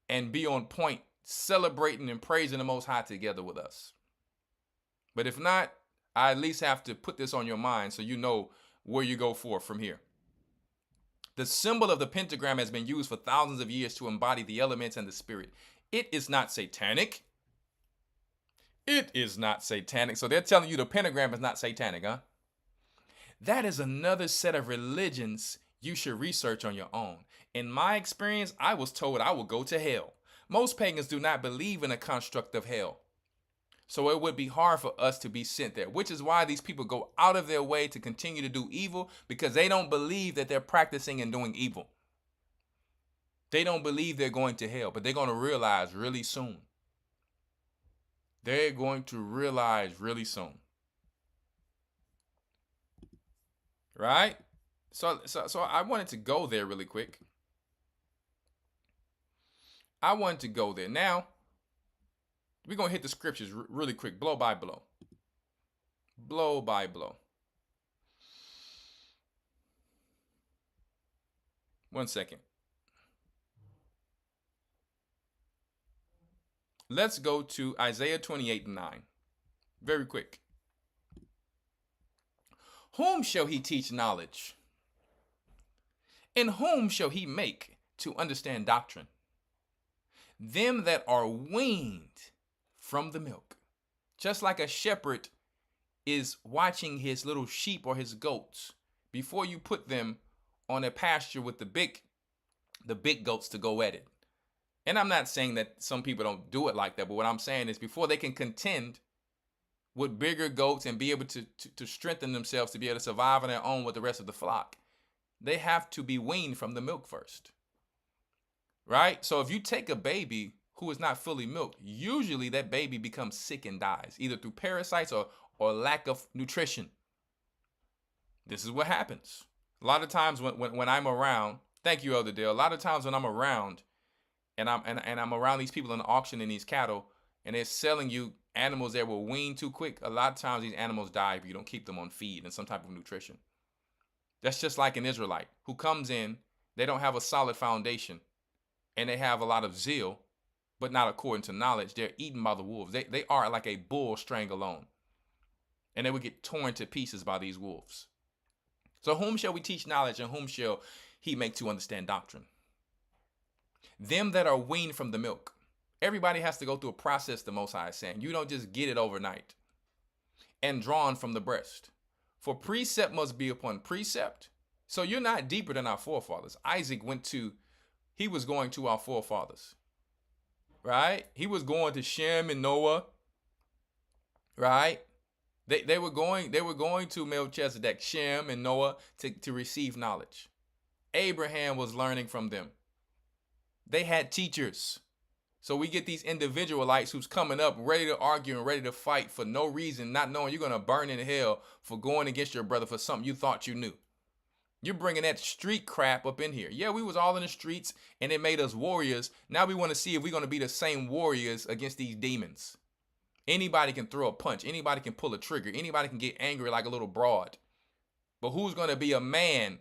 and be on point, celebrating and praising the Most High together with us. But if not, I at least have to put this on your mind so you know where you go forth from here. The symbol of the pentagram has been used for thousands of years to embody the elements and the spirit. It is not satanic. It is not satanic. So they're telling you the pentagram is not satanic, huh? That is another set of religions you should research on your own. In my experience, I was told I would go to hell. Most pagans do not believe in a construct of hell. So it would be hard for us to be sent there, which is why these people go out of their way to continue to do evil, because they don't believe that they're practicing and doing evil. They don't believe they're going to hell, but they're going to realize really soon. They're going to realize really soon. Right? So I wanted to go there really quick. I wanted to go there. Now, we're going to hit the scriptures really quick, blow by blow. Blow by blow. One second. Let's go to Isaiah 28:9. Very quick. Whom shall he teach knowledge? And whom shall he make to understand doctrine? Them that are weaned from the milk. Just like a shepherd is watching his little sheep or his goats before you put them on a pasture with the big goats to go at it. And I'm not saying that some people don't do it like that, but what I'm saying is before they can contend with bigger goats and be able to strengthen themselves to be able to survive on their own with the rest of the flock, they have to be weaned from the milk first. Right? So if you take a baby who is not fully milked, usually that baby becomes sick and dies, either through parasites or lack of nutrition. This is what happens. A lot of times when I'm around, thank you, Elder Dale, a lot of times when I'm around and I'm around these people in the auction and these cattle, and they're selling you animals that were weaned too quick, a lot of times these animals die if you don't keep them on feed and some type of nutrition. That's just like an Israelite who comes in, they don't have a solid foundation, and they have a lot of zeal, but not according to knowledge. They're eaten by the wolves. They are like a bull straying alone, and they would get torn to pieces by these wolves. So whom shall we teach knowledge, and whom shall he make to understand doctrine? Them that are weaned from the milk. Everybody has to go through a process, the Most High is saying. You don't just get it overnight. And drawn from the breast. For precept must be upon precept. So you're not deeper than our forefathers. Isaac he was going to our forefathers. Right? He was going to Shem and Noah. Right? They were going to Melchizedek, Shem and Noah to receive knowledge. Abraham was learning from them. They had teachers. So we get these individualites who's coming up ready to argue and ready to fight for no reason, not knowing you're going to burn in hell for going against your brother for something you thought you knew. You're bringing that street crap up in here. Yeah, we was all in the streets and it made us warriors. Now we want to see if we're going to be the same warriors against these demons. Anybody can throw a punch. Anybody can pull a trigger. Anybody can get angry like a little broad. But who's going to be a man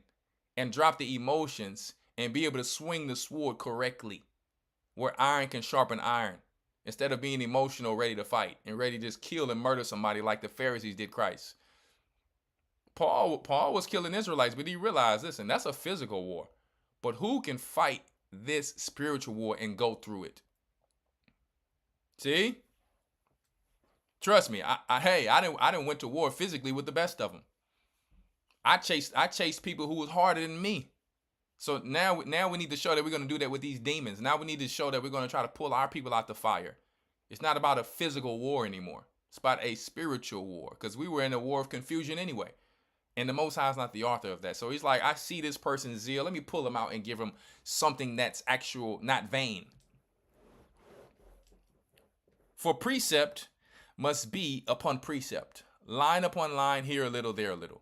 and drop the emotions and be able to swing the sword correctly, where iron can sharpen iron, instead of being emotional, ready to fight and ready to just kill and murder somebody like the Pharisees did Christ. Paul was killing Israelites, but he realized, listen, that's a physical war. But who can fight this spiritual war and go through it? See? Trust me, I didn't went to war physically with the best of them. I chased people who was harder than me. So now we need to show that we're going to do that with these demons. Now we need to show that we're going to try to pull our people out the fire. It's not about a physical war anymore. It's about a spiritual war, because we were in a war of confusion anyway. And the Most High is not the author of that. So he's like, I see this person's zeal. Let me pull him out and give him something that's actual, not vain. For precept must be upon precept, line upon line, here a little, there a little.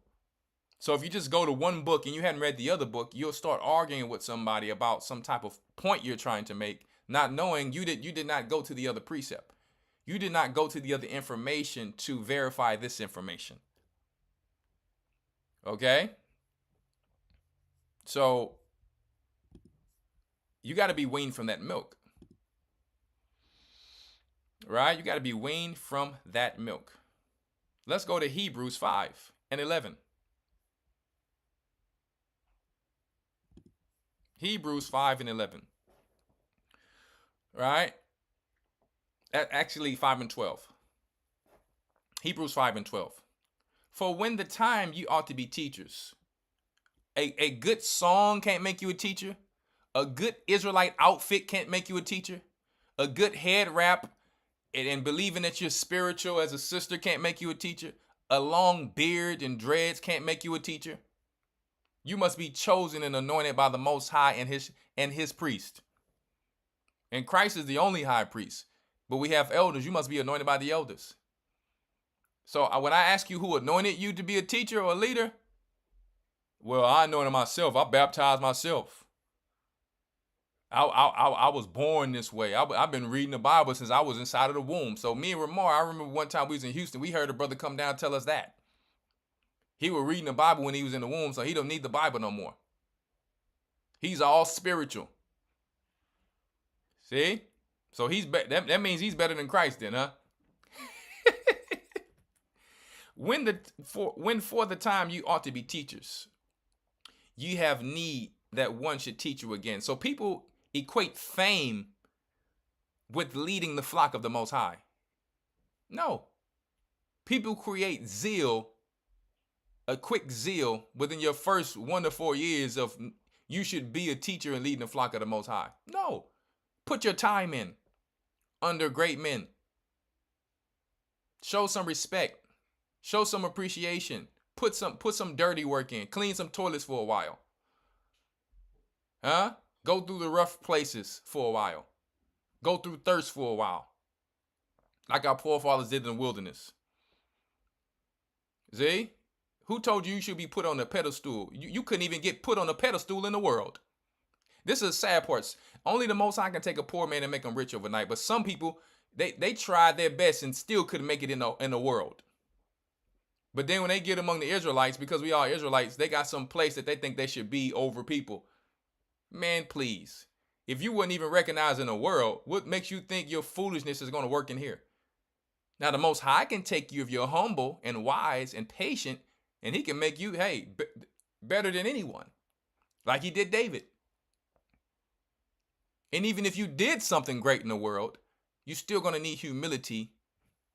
So if you just go to one book and you hadn't read the other book, you'll start arguing with somebody about some type of point you're trying to make, not knowing you did not go to the other precept. You did not go to the other information to verify this information. Okay? So you got to be weaned from that milk. Right? You got to be weaned from that milk. Let's go to Hebrews 5:11. Hebrews 5:11. Right? Actually 5:12. Hebrews 5:12. For when the time you ought to be teachers. A good song can't make you a teacher. A good Israelite outfit can't make you a teacher. A good head wrap and believing that you're spiritual as a sister can't make you a teacher. A long beard and dreads can't make you a teacher. You must be chosen and anointed by the Most High and his priest. And Christ is the only high priest. But we have elders. You must be anointed by the elders. So when I ask you who anointed you to be a teacher or a leader, well, I anointed myself. I baptized myself. I was born this way. I've been reading the Bible since I was inside of the womb. So me and Ramar, I remember one time we was in Houston, we heard a brother come down and tell us that. He was reading the Bible when he was in the womb, so he don't need the Bible no more. He's all spiritual. See? So that means he's better than Christ then, huh? When for the time you ought to be teachers, you have need that one should teach you again. So people equate fame with leading the flock of the Most High. No. People create zeal, a quick zeal within your first 1 to 4 years of you should be a teacher and leading the flock of the Most High. No. Put your time in under great men. Show some respect. Show some appreciation. Put some dirty work in. Clean some toilets for a while. Huh? Go through the rough places for a while. Go through thirst for a while. Like our forefathers did in the wilderness. See? Who told you should be put on a pedestal? You couldn't even get put on a pedestal in the world. This is the sad part. Only the Most High can take a poor man and make him rich overnight. But some people, they tried their best and still couldn't make it in the world. But then when they get among the Israelites, because we are Israelites, they got some place that they think they should be over people. Man, please. If you wouldn't even recognize in the world, what makes you think your foolishness is going to work in here? Now, the Most High can take you if you're humble and wise and patient, and he can make you, better than anyone, like he did David. And even if you did something great in the world, you're still going to need humility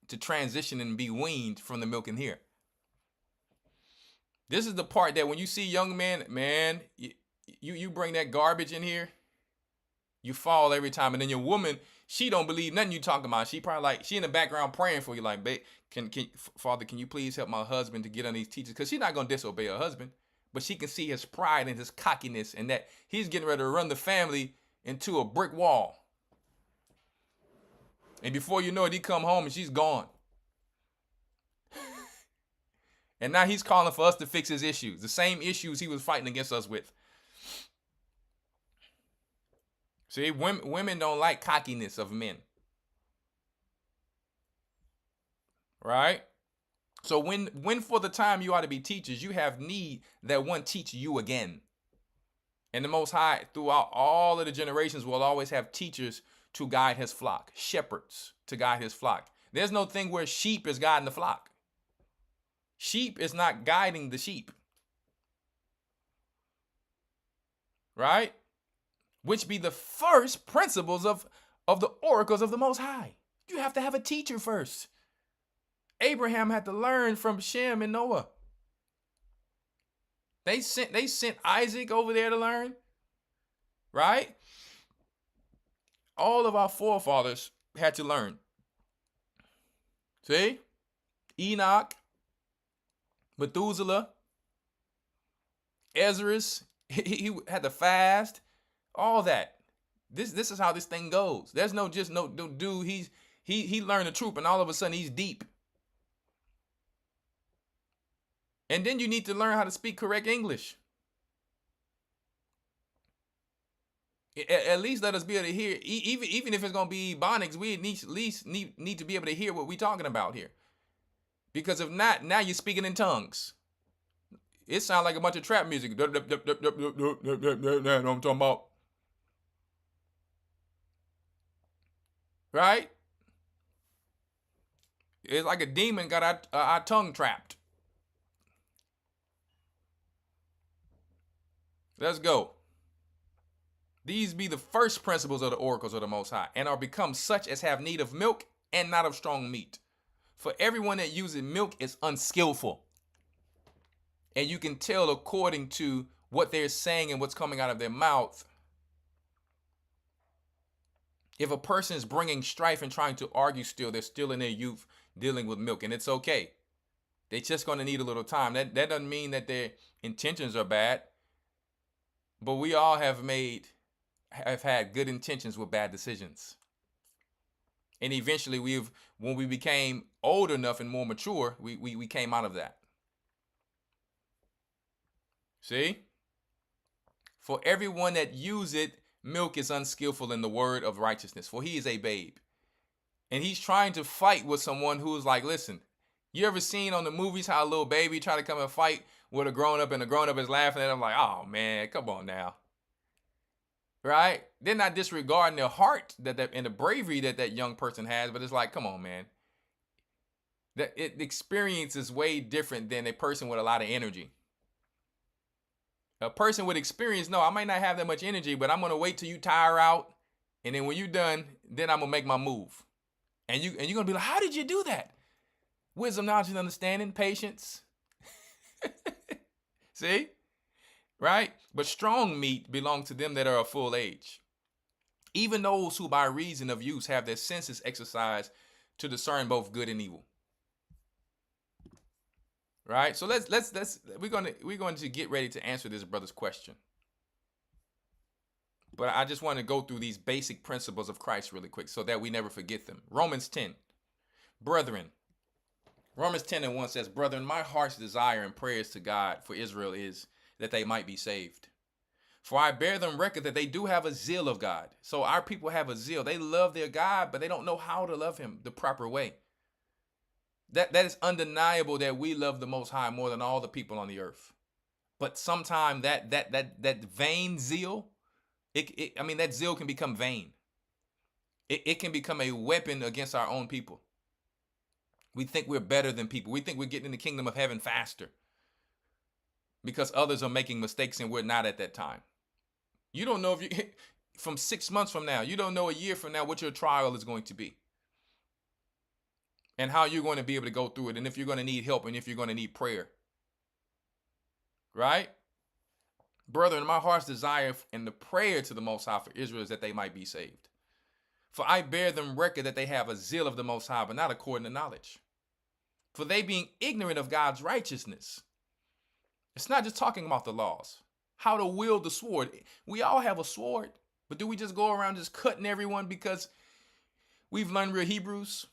to transition and be weaned from the milk in here. This is the part that when you see young men, man, you bring that garbage in here, you fall every time. And then your woman, she don't believe nothing you talking about. She probably like, she in the background praying for you like, babe, Father, can you please help my husband to get on these teachers? Because she's not going to disobey her husband, but she can see his pride and his cockiness and that he's getting ready to run the family into a brick wall. And before you know it, he come home and she's gone. And now he's calling for us to fix his issues, the same issues he was fighting against us with. See, women don't like cockiness of men. Right? So when for the time you ought to be teachers, you have need that one teach you again. And the Most High, throughout all of the generations, will always have teachers to guide his flock. Shepherds to guide his flock. There's no thing where sheep is guiding the flock. Sheep is not guiding the sheep. Right? Which be the first principles of the oracles of the Most High. You have to have a teacher first. Abraham had to learn from Shem and Noah. They sent Isaac over there to learn. Right? All of our forefathers had to learn. See? Enoch, Methuselah, Ezra's, he had to fast, all that. This is how this thing goes. There's no dude, he learned the truth and all of a sudden he's deep. And then you need to learn how to speak correct English. At least let us be able to hear, even if it's going to be Ebonics, we at least need to be able to hear what we're talking about here. Because if not, now you're speaking in tongues. It sounds like a bunch of trap music. Know what I'm talking about? Right? It's like a demon got our tongue trapped. Let's go. These be the first principles of the oracles of the Most High, and are become such as have need of milk and not of strong meat. For everyone that uses milk is unskillful. And you can tell according to what they're saying and what's coming out of their mouth. If a person is bringing strife and trying to argue still, they're still in their youth dealing with milk, and it's okay. They're just going to need a little time. That doesn't mean that their intentions are bad. But we all have had good intentions with bad decisions. And eventually when we became old enough and more mature, we came out of that. See? For everyone that useth milk is unskillful in the word of righteousness, for he is a babe. And he's trying to fight with someone who's like, listen, you ever seen on the movies how a little baby try to come and fight with a grown-up and the grown-up is laughing at him like, oh man, come on now. Right? They're not disregarding their heart and the bravery that young person has, but it's like, come on, man. The experience is way different than a person with a lot of energy. A person with experience, no, I might not have that much energy, but I'm going to wait till you tire out. And then when you're done, then I'm going to make my move. And you're going to be like, how did you do that? Wisdom, knowledge, and understanding, patience. See? Right? But strong meat belongs to them that are of full age. Even those who by reason of use have their senses exercised to discern both good and evil. Right? So we're going to get ready to answer this brother's question. But I just want to go through these basic principles of Christ really quick so that we never forget them. Romans 10. Brethren. Romans 10:1 says, brethren, my heart's desire and prayers to God for Israel is that they might be saved. For I bear them record that they do have a zeal of God. So our people have a zeal. They love their God, but they don't know how to love him the proper way. That is undeniable that we love the Most High more than all the people on the earth. But sometimes that vain zeal, that zeal can become vain. It can become a weapon against our own people. We think we're better than people. We think we're getting in the kingdom of heaven faster because others are making mistakes and we're not at that time. You don't know from 6 months from now, you don't know a year from now what your trial is going to be and how you're going to be able to go through it, and if you're going to need help and if you're going to need prayer. Right? Brethren, my heart's desire and the prayer to the Most High for Israel is that they might be saved. For I bear them record that they have a zeal of the Most High, but not according to knowledge. For they being ignorant of God's righteousness. It's not just talking about the laws. How to wield the sword. We all have a sword, but do we just go around just cutting everyone because we've learned real Hebrews?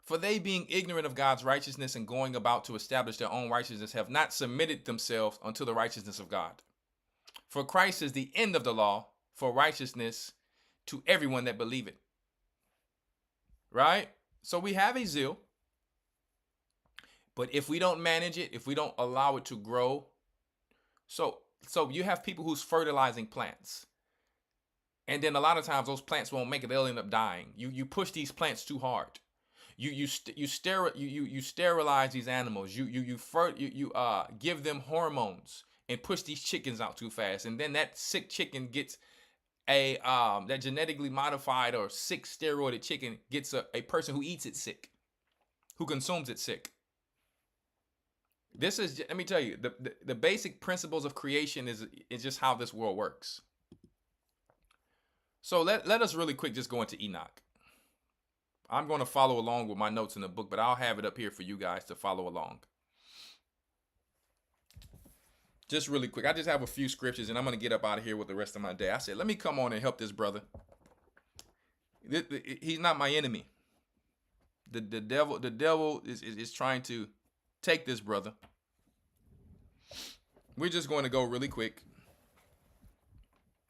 For they being ignorant of God's righteousness and going about to establish their own righteousness have not submitted themselves unto the righteousness of God. For Christ is the end of the law for righteousness to everyone that believeth. Right? So we have a zeal. But if we don't manage it, if we don't allow it to grow, so you have people who's fertilizing plants. And then a lot of times those plants won't make it. They'll end up dying. You push these plants too hard. You sterilize these animals. You give them hormones and push these chickens out too fast. And then that sick chicken gets that genetically modified or sick steroided chicken gets a person who eats it sick, who consumes it sick. This is, let me tell you, the basic principles of creation is just how this world works. So let us really quick just go into Enoch. I'm going to follow along with my notes in the book, but I'll have it up here for you guys to follow along. Just really quick, I just have a few scriptures, and I'm going to get up out of here with the rest of my day. I said, let me come on and help this brother. He's not my enemy. The devil is trying to take this brother. We're just going to go really quick.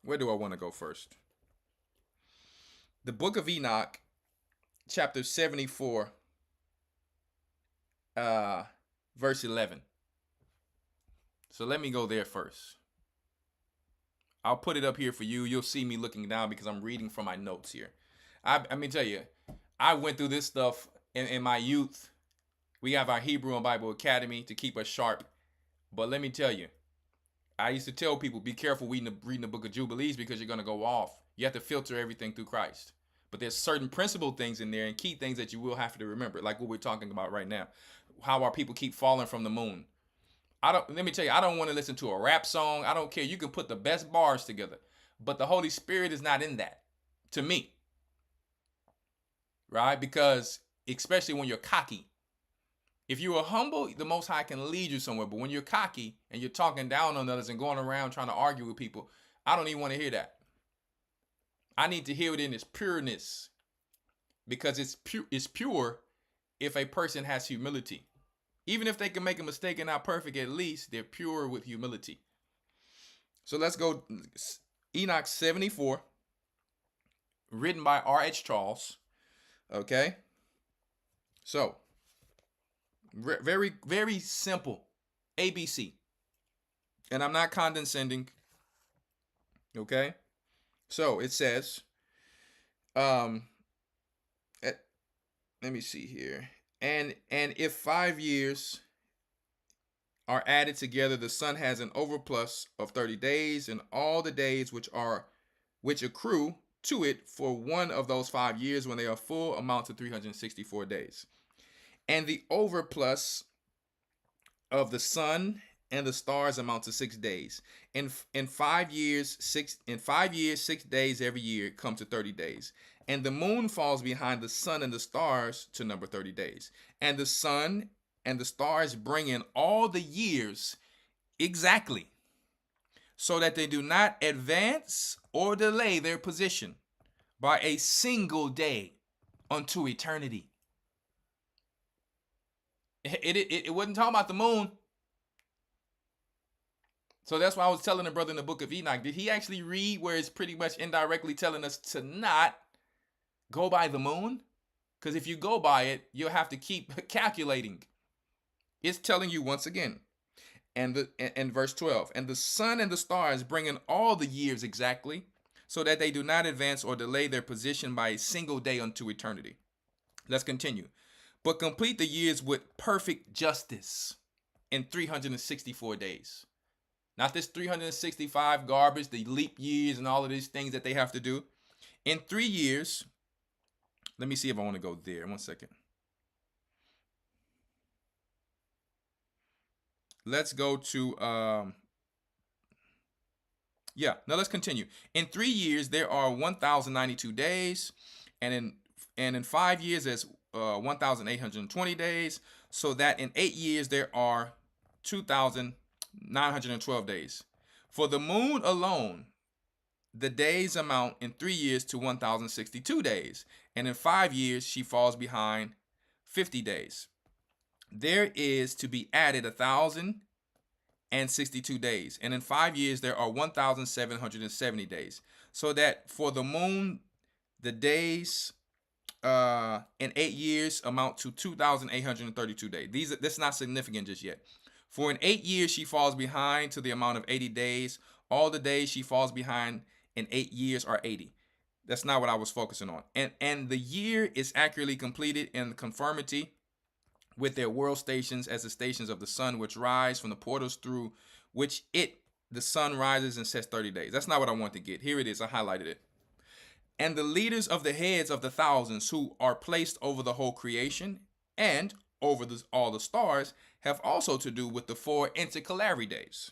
Where do I want to go first? The book of Enoch, chapter 74, verse 11. So let me go there first. I'll put it up here for you. You'll see me looking down because I'm reading from my notes here. I mean, tell you, I went through this stuff in my youth. We have our Hebrew and Bible Academy to keep us sharp. But let me tell you, I used to tell people, be careful reading the book of Jubilees because you're going to go off. You have to filter everything through Christ. But there's certain principle things in there and key things that you will have to remember, like what we're talking about right now. How our people keep falling from the moon. Let me tell you, I don't want to listen to a rap song. I don't care. You can put the best bars together. But the Holy Spirit is not in that, to me. Right? Because especially when you're cocky. If you are humble, the Most High can lead you somewhere. But when you're cocky and you're talking down on others and going around trying to argue with people, I don't even want to hear that. I need to hear it in its pureness. Because it's pure if a person has humility. Even if they can make a mistake and not perfect, at least they're pure with humility. So let's go. Enoch 74, written by R.H. Charles. Okay. So, very, very simple. ABC. And I'm not condescending. Okay. So it says, let me see here. And if 5 years are added together, the sun has an overplus of 30 days, and all the days which accrue to it for one of those 5 years when they are full amount to 364 days. And the overplus of the sun and the stars amount to 6 days. In 5 years, 6 days every year come to 30 days. And the moon falls behind the sun and the stars to number 30 days. And the sun and the stars bring in all the years exactly, so that they do not advance or delay their position by a single day unto eternity. It wasn't talking about the moon. So that's why I was telling the brother in the book of Enoch, did he actually read where it's pretty much indirectly telling us to not go by the moon? Because if you go by it, you'll have to keep calculating. It's telling you once again, and verse 12, and the sun and the stars bring in all the years exactly, so that they do not advance or delay their position by a single day unto eternity. Let's continue. But complete the years with perfect justice in 364 days. Not this 365 garbage, the leap years and all of these things that they have to do. In 3 years, let me see if I want to go there. 1 second. Let's go to, now let's continue. In 3 years, there are 1,092 days, and in 5 years, there's 1,820 days, so that in 8 years, there are 2,912 days. For the moon alone, the days amount in 3 years to 1,062 days, and in 5 years, she falls behind 50 days. There is to be added 1,062 days, and in 5 years there are 1,770 days. So that for the moon, the days in 8 years amount to 2,832 days. That's not significant just yet. For in 8 years she falls behind to the amount of 80 days. All the days she falls behind and 8 years are 80. That's not what I was focusing on. And the year is accurately completed in conformity with their world stations as the stations of the sun, which rise from the portals through which the sun rises and sets 30 days. That's not what I want to get. Here it is. I highlighted it. And the leaders of the heads of the thousands who are placed over the whole creation and over all the stars have also to do with the 4 intercalary days.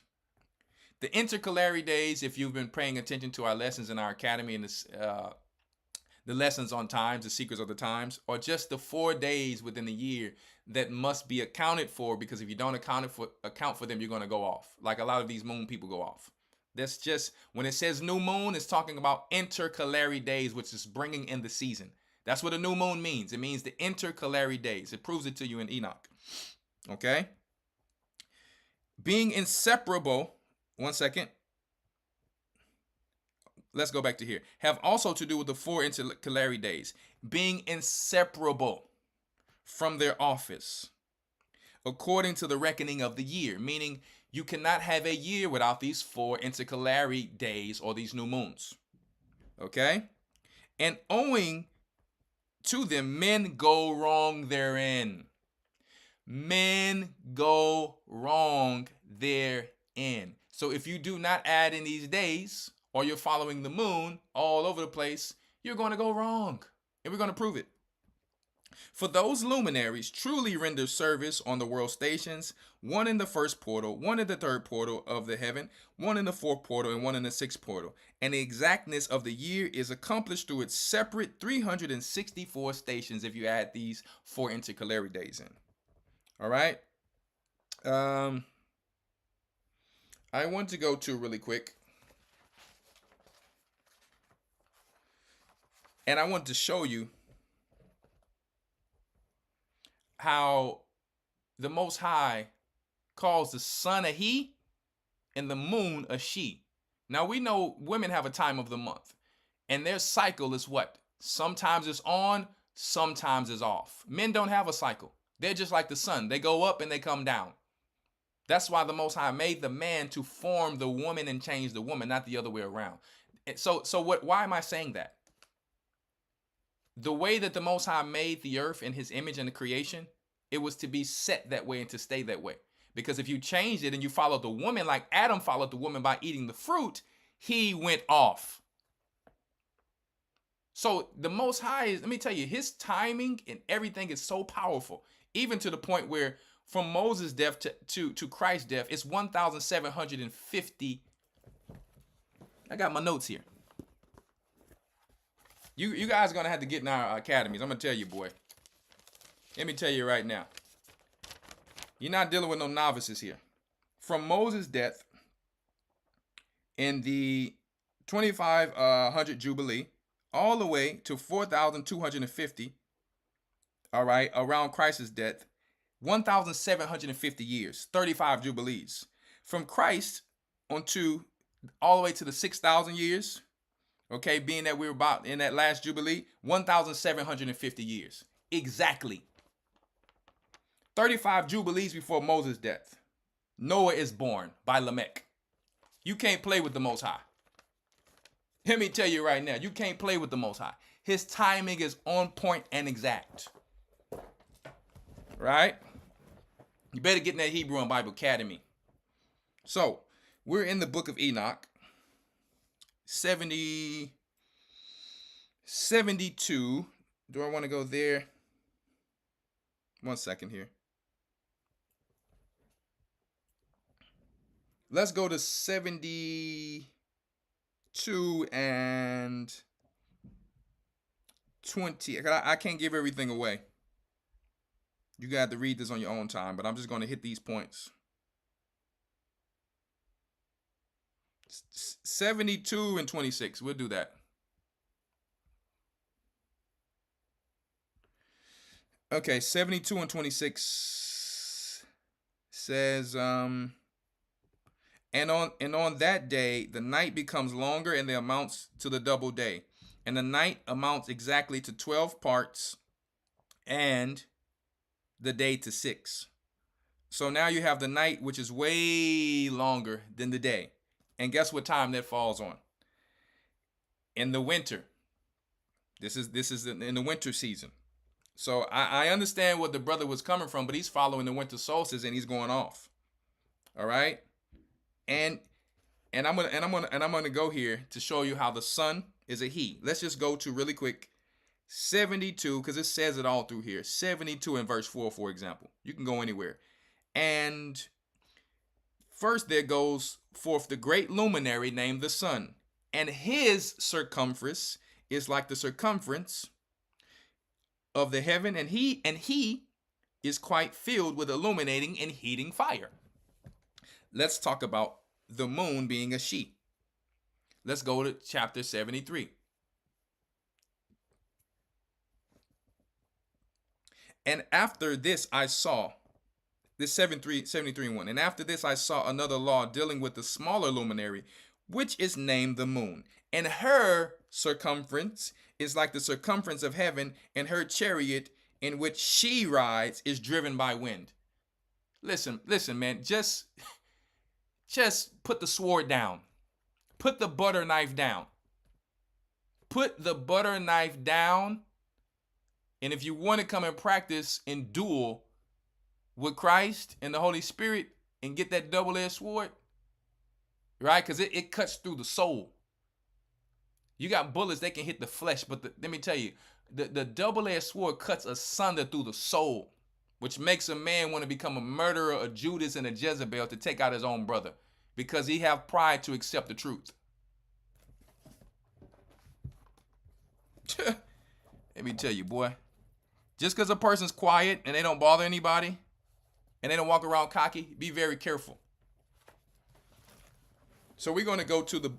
The intercalary days, if you've been paying attention to our lessons in our academy and the lessons on times, the secrets of the times, are just the 4 days within the year that must be accounted for, because if you don't account for them, you're going to go off. Like a lot of these moon people go off. That's just, when it says new moon, it's talking about intercalary days, which is bringing in the season. That's what a new moon means. It means the intercalary days. It proves it to you in Enoch. Okay? Being inseparable, one second. Let's go back to here. Have also to do with the 4 intercalary days. Being inseparable from their office, according to the reckoning of the year. Meaning, you cannot have a year without these 4 intercalary days or these new moons. Okay? And owing to them, men go wrong therein. Men go wrong therein. So if you do not add in these days, or you're following the moon all over the place, you're going to go wrong. And we're going to prove it. For those luminaries truly render service on the world stations, one in the first portal, one in the third portal of the heaven, one in the fourth portal, and one in the sixth portal. And the exactness of the year is accomplished through its separate 364 stations if you add these 4 intercalary days in. All right. I want to go to really quick. And I want to show you how the Most High calls the sun a he and the moon a she. Now we know women have a time of the month, and their cycle is what? Sometimes it's on, sometimes it's off. Men don't have a cycle. They're just like the sun. They go up and they come down. That's why the Most High made the man to form the woman and change the woman, not the other way around. So why am I saying that? The way that the Most High made the earth in his image and the creation, it was to be set that way and to stay that way. Because if you changed it and you followed the woman like Adam followed the woman by eating the fruit, he went off. So the Most High is, let me tell you, his timing and everything is so powerful, even to the point where from Moses' death to Christ's death, it's 1,750. I got my notes here. You guys are going to have to get in our academies. I'm going to tell you, boy. Let me tell you right now. You're not dealing with no novices here. From Moses' death in the 2500 Jubilee, all the way to 4,250, all right, around Christ's death, 1,750 years, 35 Jubilees. From Christ onto all the way to the 6,000 years, okay, being that we were about in that last Jubilee, 1,750 years. Exactly. 35 Jubilees before Moses' death. Noah is born by Lamech. You can't play with the Most High. Let me tell you right now, you can't play with the Most High. His timing is on point and exact. Right? You better get in that Hebrew and Bible Academy. So, we're in the book of Enoch. 72. Do I want to go there? One second here. Let's go to 72 and 20. I can't give everything away. You got to read this on your own time, but I'm just going to hit these points. 72 and 26. We'll do that. Okay, 72 and 26 says, and on that day, the night becomes longer and it amounts to the double day. And the night amounts exactly to 12 parts and the day to 6. So now you have the night, which is way longer than the day. And guess what time that falls on? in the winter. This is in the winter season. So I understand what the brother was coming from, but he's following the winter solstice and he's going off. All right, and I'm gonna go here to show you how the sun is a he. Let's just go to really quick 72, because it says it all through here. 72 in verse 4, for example. You can go anywhere. And first there goes forth the great luminary named the sun, and his circumference is like the circumference of the heaven, and he is quite filled with illuminating and heating fire. Let's talk about the moon being a she. Let's go to chapter 73. And after this I saw, this 73:1, and after this I saw another law dealing with the smaller luminary, which is named the moon. And her circumference is like the circumference of heaven, and her chariot in which she rides is driven by wind. Listen, man, just put the sword down. Put the butter knife down. Put the butter knife down. And if you want to come and practice and duel with Christ and the Holy Spirit and get that double-edged sword, right? Because it cuts through the soul. You got bullets, they can hit the flesh, but let me tell you, the double-edged sword cuts asunder through the soul, which makes a man want to become a murderer, a Judas, and a Jezebel to take out his own brother because he have pride to accept the truth. Let me tell you, boy. Just because a person's quiet and they don't bother anybody and they don't walk around cocky, be very careful. So we're going to go to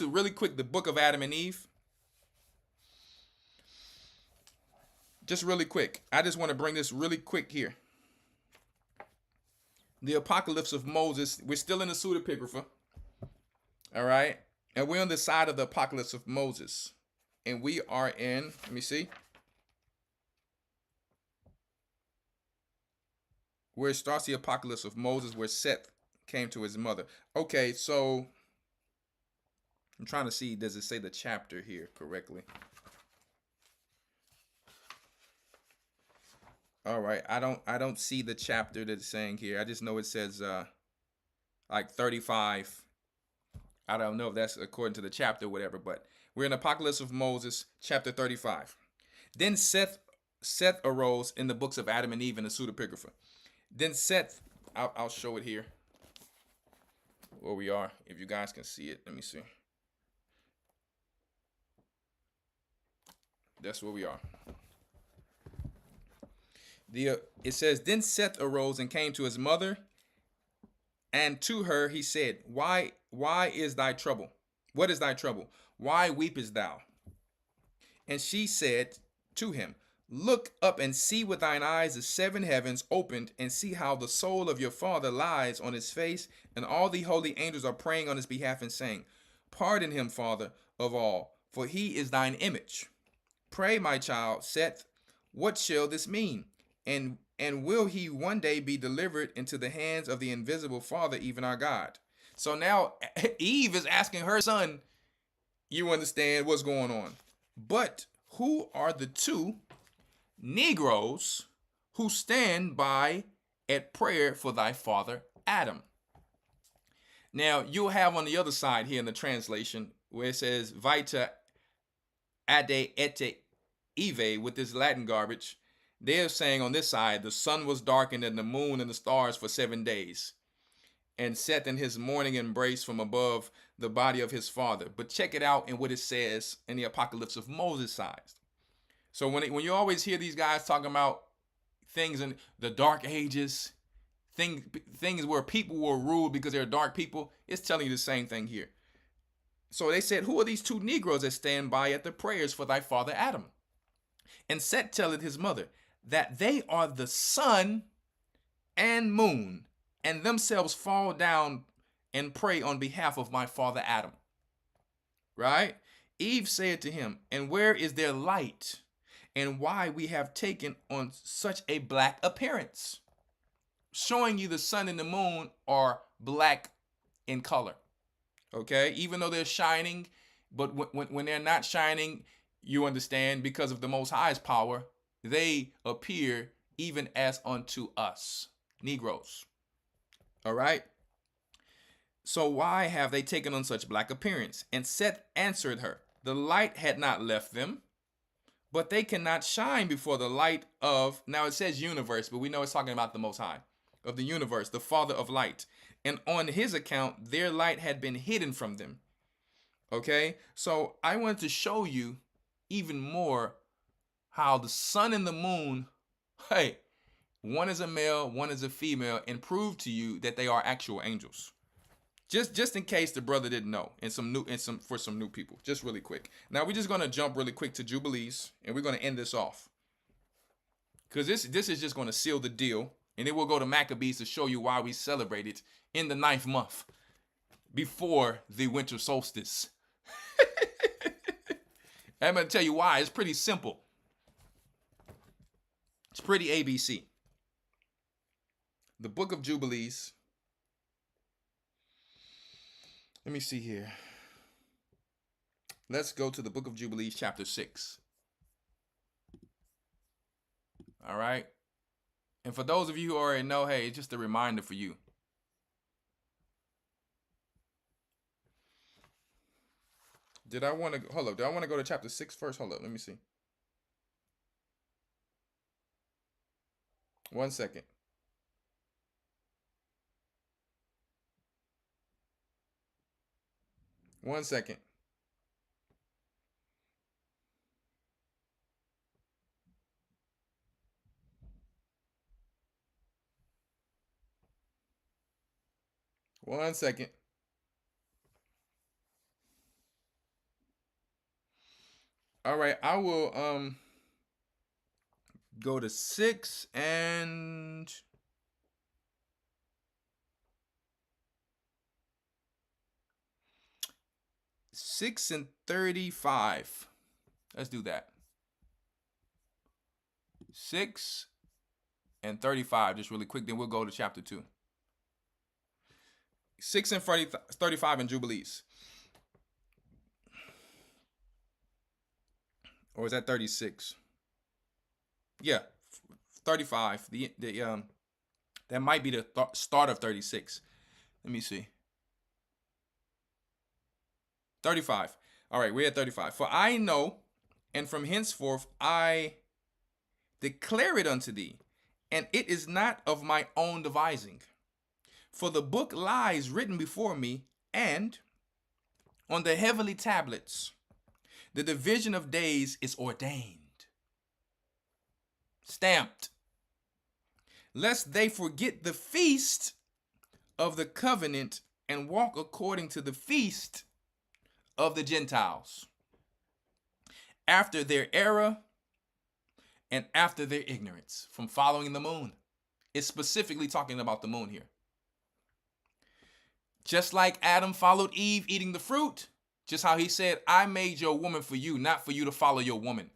really quick the book of Adam and Eve. Just really quick. I just want to bring this really quick here. The apocalypse of Moses. We're still in the pseudepigrapha. All right. And we're on the side of the apocalypse of Moses. And we are in, let me see. Where it starts the apocalypse of Moses, where Seth came to his mother. Okay, so I'm trying to see, does it say the chapter here correctly? All right, I don't see the chapter that it's saying here. I just know it says like 35. I don't know if that's according to the chapter or whatever, but we're in Apocalypse of Moses, chapter 35. Then Seth arose in the books of Adam and Eve in the pseudepigrapha. Then Seth, I'll show it here where we are, if you guys can see it. Let me see. That's where we are. It says, then Seth arose and came to his mother, and to her he said, Why is thy trouble? What is thy trouble? Why weepest thou? And she said to him, Look up and see with thine eyes the seven heavens opened, and see how the soul of your father lies on his face, and all the holy angels are praying on his behalf and saying, Pardon him, Father of all, for he is thine image. Pray, my child, Seth, what shall this mean? And will he one day be delivered into the hands of the invisible Father, even our God? So now Eve is asking her son, you understand what's going on. But who are the two Negroes who stand by at prayer for thy father Adam? Now you'll have on the other side here in the translation where it says Vita ade ete Eve with this Latin garbage. They're saying on this side, the sun was darkened and the moon and the stars for 7 days. And Seth in his morning embrace from above the body of his father. But check it out in what it says in the Apocalypse of Moses side. So when you always hear these guys talking about things in the dark ages, things where people were ruled because they're dark people, it's telling you the same thing here. So they said, who are these two Negroes that stand by at the prayers for thy father Adam? And Seth telleth his mother that they are the sun and moon, and themselves fall down and pray on behalf of my father Adam. Right? Eve said to him, and where is their light? And why we have taken on such a black appearance? Showing you the sun and the moon are black in color. Okay? Even though they're shining But when they're not shining, you understand, because of the Most High's power, they appear even as unto us, Negroes. All right? So why have they taken on such black appearance? And Seth answered her, the light had not left them, but they cannot shine before the light of, now it says universe, but we know it's talking about the Most High, of the universe, the Father of light. And on his account, their light had been hidden from them. Okay, so I wanted to show you even more how the sun and the moon, hey, one is a male, one is a female, and prove to you that they are actual angels. Just in case the brother didn't know, and for some new people, just really quick. Now we're just gonna jump really quick to Jubilees, and we're gonna end this off, because this is just gonna seal the deal, and then we'll go to Maccabees to show you why we celebrate it in the 9th month before the winter solstice. I'm gonna tell you why. It's pretty simple. It's pretty ABC. The book of Jubilees. Let me see here. Let's go to the book of Jubilees, chapter 6. All right. And for those of you who already know, hey, it's just a reminder for you. Did I want to go to chapter 6 first? Hold up. Let me see. 1 second. One second. One second. All right, I will go to 6 and 6 and 35. Let's do that. 6 and 35, just really quick. Then we'll go to chapter 2. 6 and 35 in Jubilees. Or is that 36? Yeah, 35. That might be the start of 36. Let me see. 35. All right, we're at 35. For I know, and from henceforth I declare it unto thee, and it is not of my own devising. For the book lies written before me, and on the heavenly tablets the division of days is ordained, stamped, lest they forget the feast of the covenant and walk according to the feast of the Gentiles, after their error and after their ignorance from following the moon. It's specifically talking about the moon here. Just like Adam followed Eve eating the fruit, just how he said, I made your woman for you, not for you to follow your woman.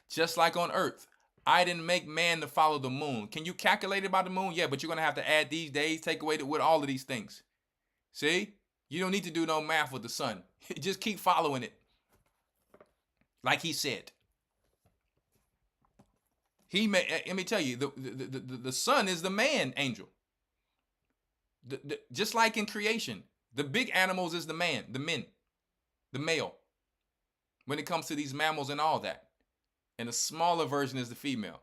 Just like on earth, I didn't make man to follow the moon. Can you calculate it by the moon? Yeah, but you're going to have to add these days, take away with all of these things. See? You don't need to do no math with the sun. Just keep following it. Like he said. Let me tell you, the sun is the man angel. Just like in creation, the big animals is the men, the male. When it comes to these mammals and all that. And the smaller version is the female.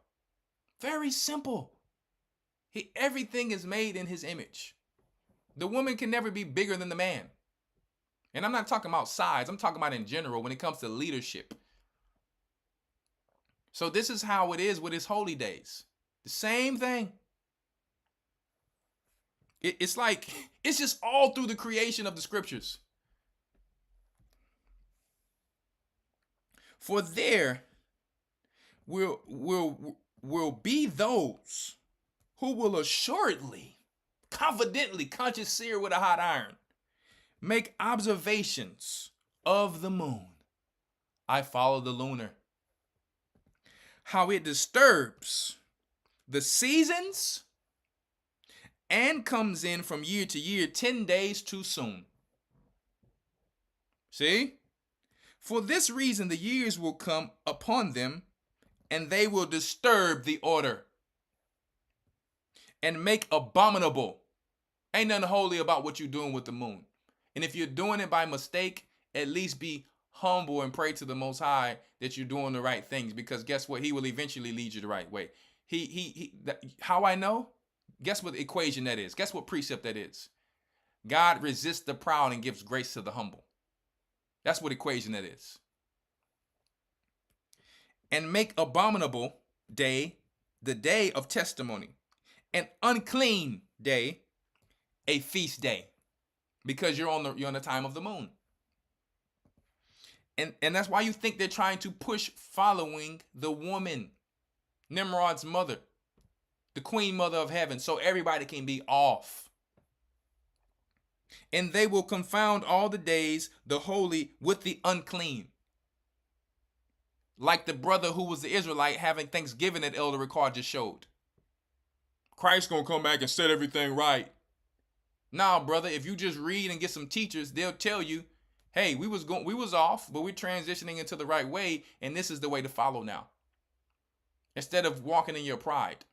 Very simple. Everything is made in his image. The woman can never be bigger than the man. And I'm not talking about size. I'm talking about in general when it comes to leadership. So this is how it is with his holy days. The same thing. It's like, it's just all through the creation of the scriptures. For there will be those who will assuredly, confidently, conscious seer with a hot iron, make observations of the moon. I follow the lunar. How it disturbs the seasons and comes in from year to year 10 days too soon. See? For this reason, the years will come upon them, and they will disturb the order and make abominable. Ain't nothing holy about what you're doing with the moon. And if you're doing it by mistake, at least be humble and pray to the Most High that you're doing the right things, because guess what? He will eventually lead you the right way. How I know? Guess what equation that is? Guess what precept that is? God resists the proud and gives grace to the humble. That's what equation that is. And make abominable day the day of testimony, an unclean day a feast day, because you're on the time of the moon. And that's why you think they're trying to push following the woman, Nimrod's mother, the queen mother of heaven, so everybody can be off. And they will confound all the days, the holy with the unclean. Like the brother who was the Israelite having Thanksgiving that Elder Rawchaa just showed. Christ's gonna come back and set everything right. Nah, brother, if you just read and get some teachers, they'll tell you, hey, we was off, but we're transitioning into the right way, and this is the way to follow now. Instead of walking in your pride.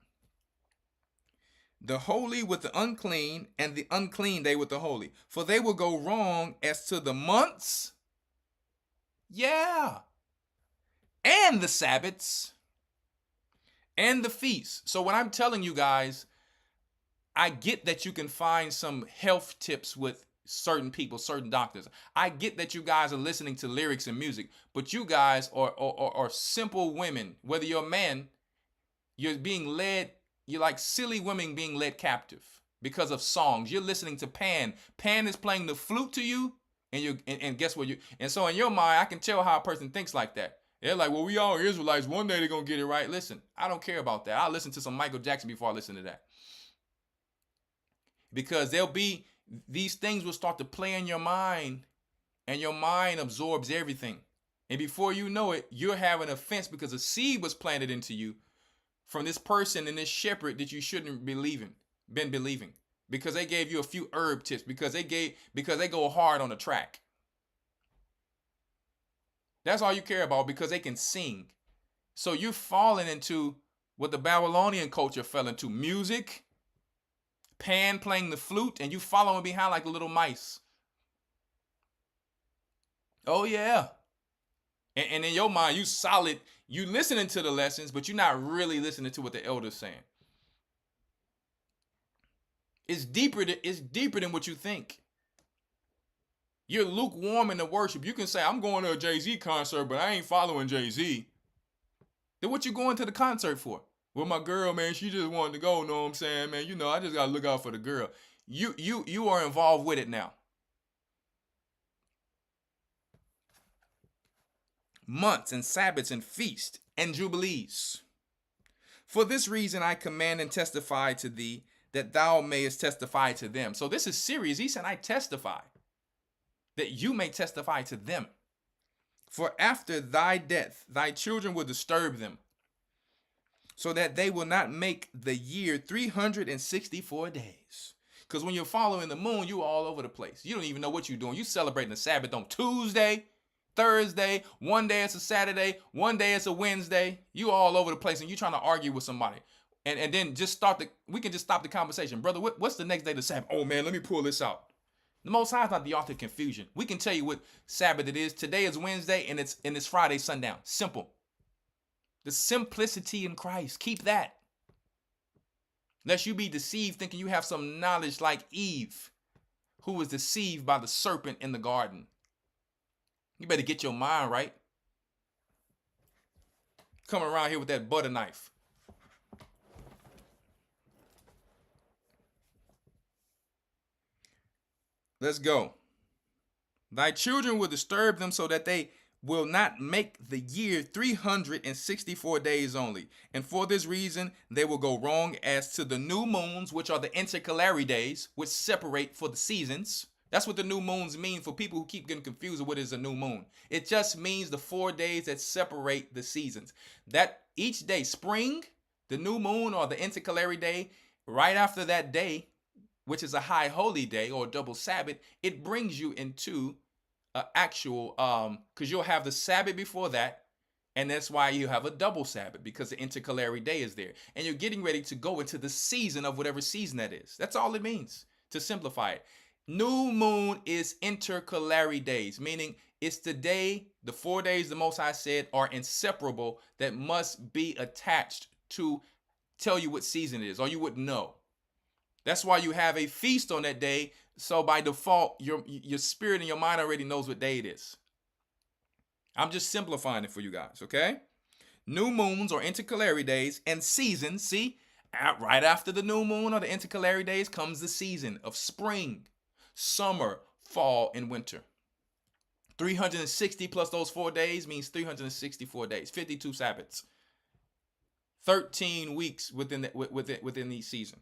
The holy with the unclean, and the unclean day with the holy. For they will go wrong as to the months. Yeah. And the Sabbaths. And the feasts. So what I'm telling you guys, I get that you can find some health tips with certain people, certain doctors. I get that you guys are listening to lyrics and music, but you guys are simple women. Whether you're a man, you're being led, you're like silly women being led captive because of songs. You're listening to Pan. Pan is playing the flute to you, and guess what? And so in your mind, I can tell how a person thinks like that. They're like, well, we all Israelites. One day they're going to get it right. Listen, I don't care about that. I'll listen to some Michael Jackson before I listen to that. Because these things will start to play in your mind, and your mind absorbs everything. And before you know it, you're having an offense because a seed was planted into you from this person and this shepherd that you shouldn't been believing. Because they gave you a few herb tips, because they go hard on the track. That's all you care about, because they can sing. So you're falling into what the Babylonian culture fell into: music, Pan playing the flute, and you following behind like little mice. Oh yeah. And in your mind, you solid. You listening to the lessons, but you're not really listening to what the elder's saying. It's deeper than what you think. You're lukewarm in the worship. You can say, I'm going to a Jay-Z concert, but I ain't following Jay-Z. Then what you going to the concert for? Well, my girl, man, she just wanted to go, know what I'm saying, man? You know, I just got to look out for the girl. You are involved with it now. Months and Sabbaths and feasts and jubilees. For this reason I command and testify to thee, that thou mayest testify to them. So this is serious. He said, I testify, that you may testify to them. For after thy death, thy children will disturb them, so that they will not make the year 364 days. Because when you're following the moon, you're all over the place. You don't even know what you're doing. You celebrating the Sabbath on Tuesday, Thursday, one day it's a Saturday, one day it's a Wednesday. You all over the place, and you're trying to argue with somebody. And then we can just stop the conversation. Brother, what's the next day of the Sabbath? Oh man, let me pull this out. The Most High is not the author of confusion. We can tell you what Sabbath it is. Today is Wednesday, and it's Friday sundown. Simple. The simplicity in Christ. Keep that. Lest you be deceived thinking you have some knowledge like Eve, who was deceived by the serpent in the garden. You better get your mind right. Coming around here with that butter knife. Let's go. Thy children will disturb them, so that they will not make the year 364 days only. And for this reason, they will go wrong as to the new moons, which are the intercalary days, which separate for the seasons. That's what the new moons mean for people who keep getting confused with what is a new moon. It just means the 4 days that separate the seasons. That each day, spring, the new moon or the intercalary day, right after that day, which is a high holy day or a double Sabbath, it brings you into actual, because you'll have the Sabbath before that. And that's why you have a double Sabbath, because the intercalary day is there. And you're getting ready to go into the season of whatever season that is. That's all it means, to simplify it. New moon is intercalary days, meaning it's the day, the 4 days the Most High said are inseparable, that must be attached to tell you what season it is, or you wouldn't know. That's why you have a feast on that day. So by default, your spirit and your mind already knows what day it is. I'm just simplifying it for you guys, okay? New moons or intercalary days and seasons. See, right after the new moon or the intercalary days comes the season of spring, summer, fall, and winter. 360 plus those 4 days means 364 days, 52 Sabbaths, 13 weeks within each season,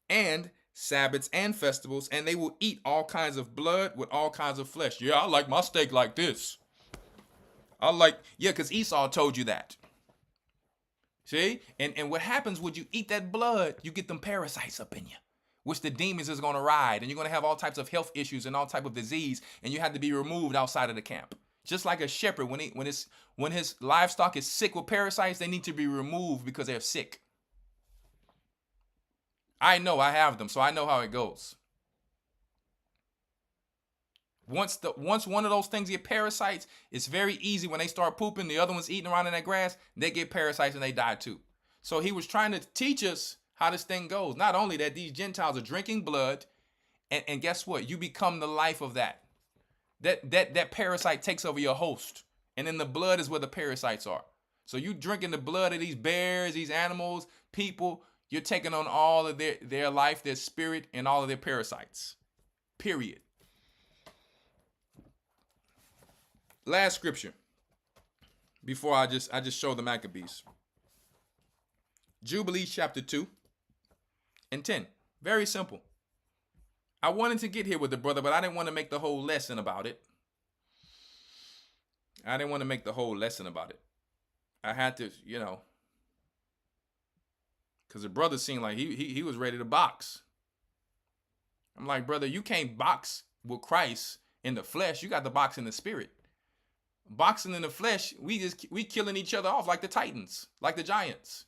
and Sabbaths and festivals, and they will eat all kinds of blood with all kinds of flesh. Yeah, I like my steak like this. Because Esau told you that. See? And what happens when you eat that blood, you get them parasites up in you, which the demons is going to ride, and you're going to have all types of health issues and all type of disease, and you have to be removed outside of the camp. Just like a shepherd, when his livestock is sick with parasites, they need to be removed because they're sick. I know, I have them, so I know how it goes. Once one of those things get parasites, it's very easy when they start pooping, the other one's eating around in that grass, they get parasites and they die too. So he was trying to teach us how this thing goes. Not only that, these Gentiles are drinking blood, and guess what? You become the life of that. That parasite takes over your host, and then the blood is where the parasites are. So you drinking the blood of these bears, these animals, people, you're taking on all of their life, their spirit, and all of their parasites. Period. Last scripture before I just show the Maccabees. Jubilees chapter 2 and 10. Very simple. I wanted to get here with the brother, but I didn't want to make the whole lesson about it. I had to, because the brother seemed like he was ready to box. I'm like, brother, you can't box with Christ in the flesh. You got to box in the spirit. Boxing in the flesh, we killing each other off like the Titans, like the giants.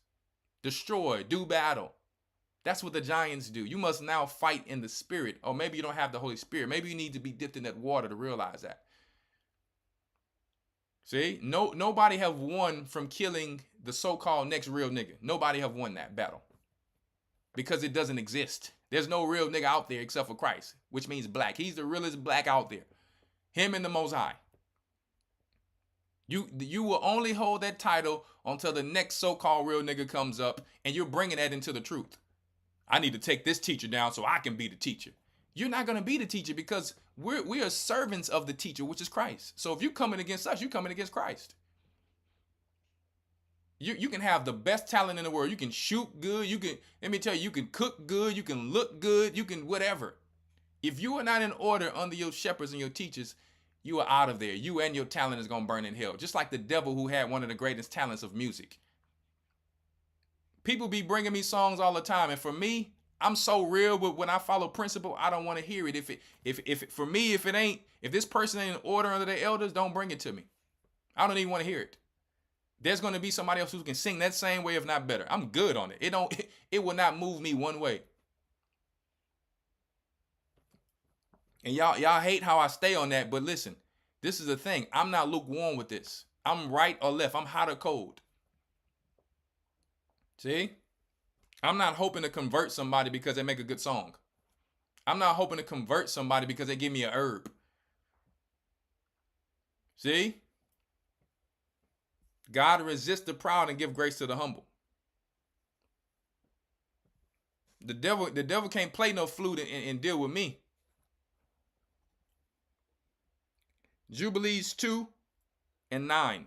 Destroy, do battle. That's what the giants do. You must now fight in the spirit. Or maybe you don't have the Holy Spirit. Maybe you need to be dipped in that water to realize that. See, nobody have won from killing the so-called next real nigga. Nobody have won that battle because it doesn't exist. There's no real nigga out there except for Christ, which means black. He's the realest black out there. Him and the Most High. You will only hold that title until the next so-called real nigga comes up, and you're bringing that into the truth. I need to take this teacher down so I can be the teacher. You're not going to be the teacher because we are servants of the teacher, which is Christ. So if you're coming against us, you're coming against Christ. You can have the best talent in the world. You can shoot good. Let me tell you, you can cook good. You can look good. You can whatever. If you are not in order under your shepherds and your teachers, you are out of there. You and your talent is going to burn in hell. Just like the devil, who had one of the greatest talents of music. People be bringing me songs all the time. And for me, I'm so real with when I follow principle, I don't want to hear it. If this person ain't in order under the elders, don't bring it to me. I don't even want to hear it. There's going to be somebody else who can sing that same way, if not better. I'm good on it. It will not move me one way. And y'all hate how I stay on that, but listen, this is the thing. I'm not lukewarm with this. I'm right or left. I'm hot or cold. See? I'm not hoping to convert somebody because they make a good song. I'm not hoping to convert somebody because they give me a herb. See? God resists the proud and give grace to the humble. The devil can't play no flute and deal with me. Jubilees 2 and 9.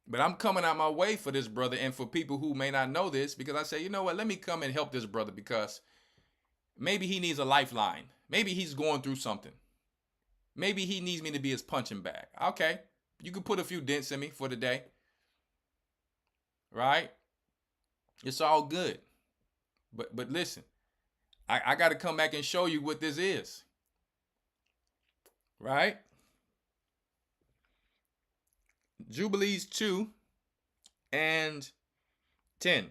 But I'm coming out my way for this brother and for people who may not know this, because I say, you know what, let me come and help this brother because maybe he needs a lifeline. Maybe he's going through something. Maybe he needs me to be his punching bag. Okay, you can put a few dents in me for the day. Right? It's all good. But listen, I got to come back and show you what this is. Right? Jubilees 2 and 10.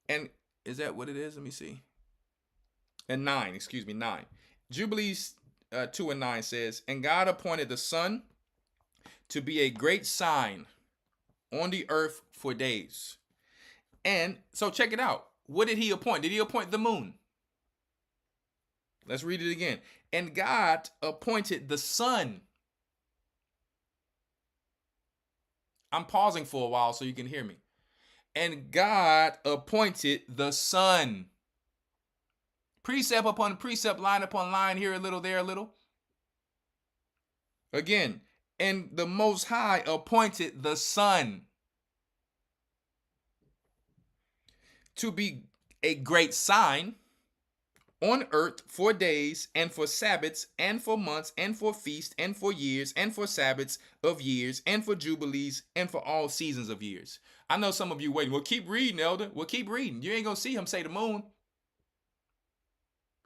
And is that what it is? Let me see. And 9, 9. Jubilees 2 and 9 says, and God appointed the sun to be a great sign on the earth for days. And so check it out. What did he appoint? Did he appoint the moon? Let's read it again. And God appointed the sun. I'm pausing for a while so you can hear me. And God appointed the sun. Precept upon precept, line upon line, here a little, there a little. Again, and the Most High appointed the sun to be a great sign on earth for days and for Sabbaths and for months and for feasts and for years and for Sabbaths of years and for jubilees and for all seasons of years. I know some of you waiting. Well, keep reading, Elder. Well, keep reading. You ain't going to see him say the moon.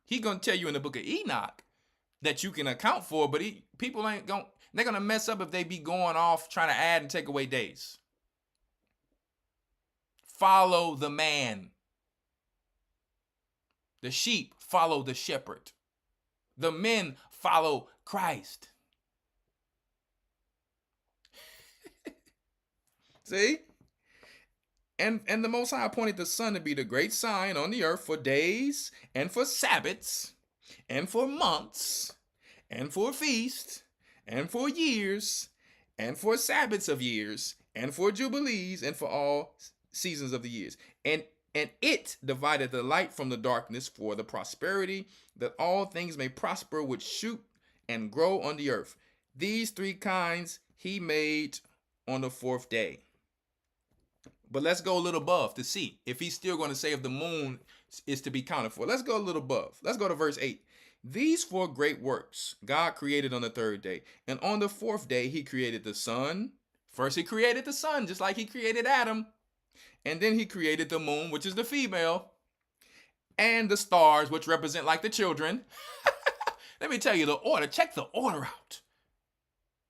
He going to tell you in the book of Enoch that you can account for, but people ain't going, they're going to mess up if they be going off trying to add and take away days. Follow the man. The sheep follow the shepherd. The men follow Christ. See? And the Most High appointed the sun to be the great sign on the earth for days and for Sabbaths and for months and for feasts and for years and for Sabbaths of years and for jubilees and for all seasons of the years. And it divided the light from the darkness for the prosperity that all things may prosper which shoot and grow on the earth. These three kinds he made on the fourth day. But let's go a little above to see if he's still going to say if the moon is to be counted for. Let's go a little above. Let's go to verse 8. These four great works God created on the third day. And on the fourth day, he created the sun. First, he created the sun, just like he created Adam. And then he created the moon, which is the female. And the stars, which represent like the children. Let me tell you the order. Check the order out.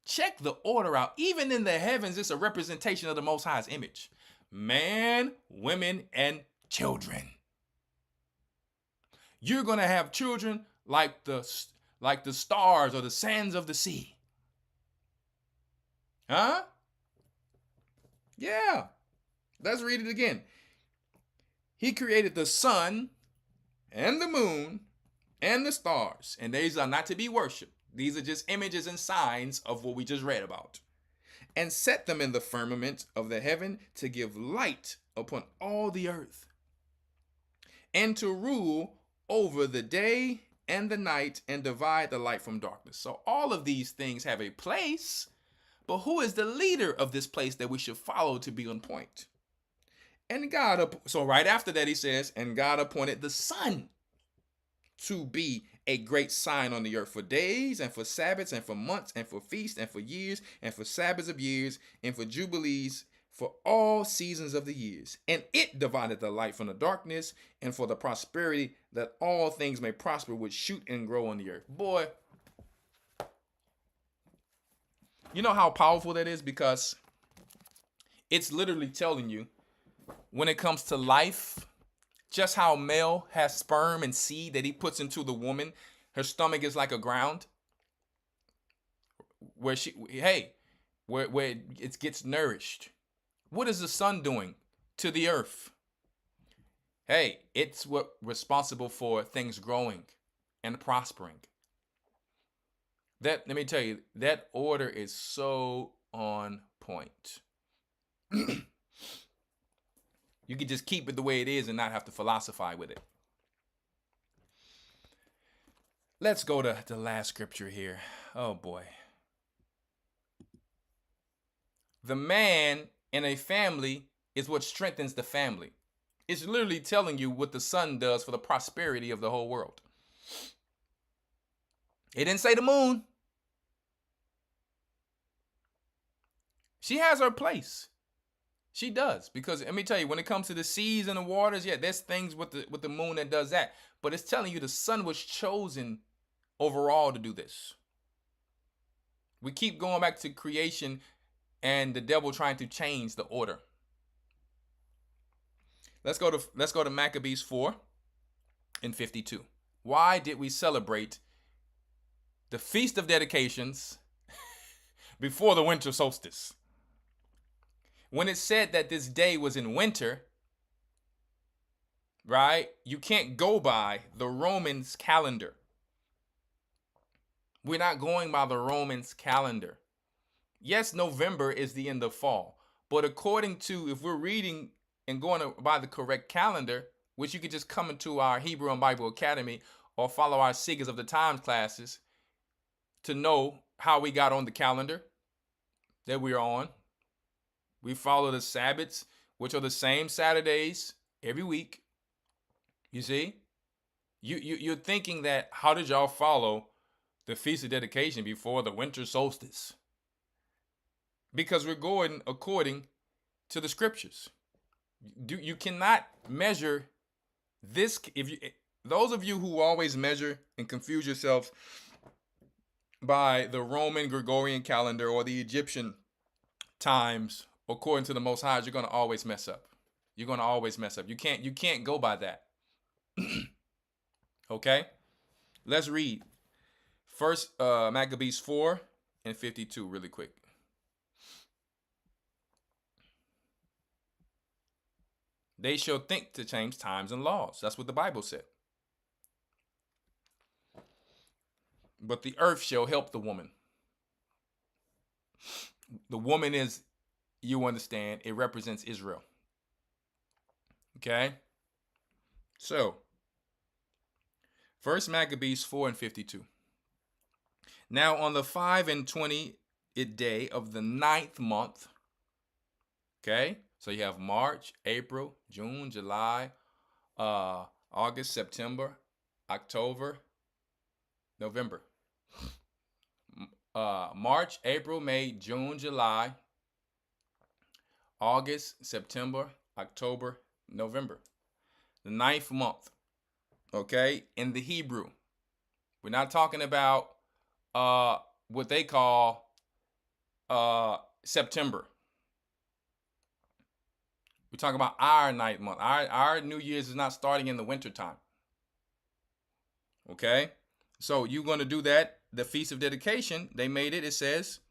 Check the order out. Even in the heavens, it's a representation of the Most High's image. Man, women, and children. You're going to have children like the stars or the sands of the sea. Huh? Yeah. Let's read it again. He created the sun and the moon and the stars, and these are not to be worshipped. These are just images and signs of what we just read about. And set them in the firmament of the heaven to give light upon all the earth, and to rule over the day and the night, and divide the light from darkness. So all of these things have a place, but who is the leader of this place that we should follow to be on point? And God, so right after that he says, and God appointed the sun to be a great sign on the earth for days and for Sabbaths and for months and for feasts and for years and for Sabbaths of years and for jubilees, for all seasons of the years. And it divided the light from the darkness, and for the prosperity that all things may prosper which shoot and grow on the earth. Boy, you know how powerful that is? Because it's literally telling you, when it comes to life, just how male has sperm and seed that he puts into the woman. Her stomach is like a ground where it gets nourished. What is the sun doing to the earth? Hey, it's what responsible for things growing and prospering. Let me tell you, that order is so on point. You can just keep it the way it is and not have to philosophize with it. Let's go to the last scripture here. Oh boy. The man in a family is what strengthens the family. It's literally telling you what the sun does for the prosperity of the whole world. It didn't say the moon. She has her place. She does, because let me tell you, when it comes to the seas and the waters, yeah, there's things with the moon that does that. But it's telling you the sun was chosen overall to do this. We keep going back to creation and the devil trying to change the order. Let's go to Maccabees 4 and 52. Why did we celebrate the Feast of Dedications before the winter solstice? When it said that this day was in winter, right? You can't go by the Romans calendar. We're not going by the Romans calendar. Yes, November is the end of fall, but according to, if we're reading and going by the correct calendar, which you could just come into our Hebrew and Bible Academy or follow our Seekers of the Times classes to know how we got on the calendar that we are on. We follow the Sabbaths, which are the same Saturdays every week. You see? You're thinking that, how did y'all follow the Feast of Dedication before the winter solstice? Because we're going according to the scriptures. You cannot measure this. Those of you who always measure and confuse yourselves by the Roman Gregorian calendar or the Egyptian times according to the Most High, you're going to always mess up. You're going to always mess up. You can't go by that. Okay? Let's read first Maccabees 4 and 52 really quick. They shall think to change times and laws. That's what the Bible said. But the earth shall help the woman. The woman is, you understand, it represents Israel. Okay? So, first Maccabees 4 and 52. Now on the 25th day of the 9th month, okay? So you have March, April, June, July, August, September, October, November. March, April, May, June, July, August, September, October, November. The 9th month, okay? In the Hebrew, we're not talking about what they call September. We're talking about our 9th month. Our New Year's is not starting in the wintertime. Okay? So you're going to do that. The Feast of Dedication, they made it. It says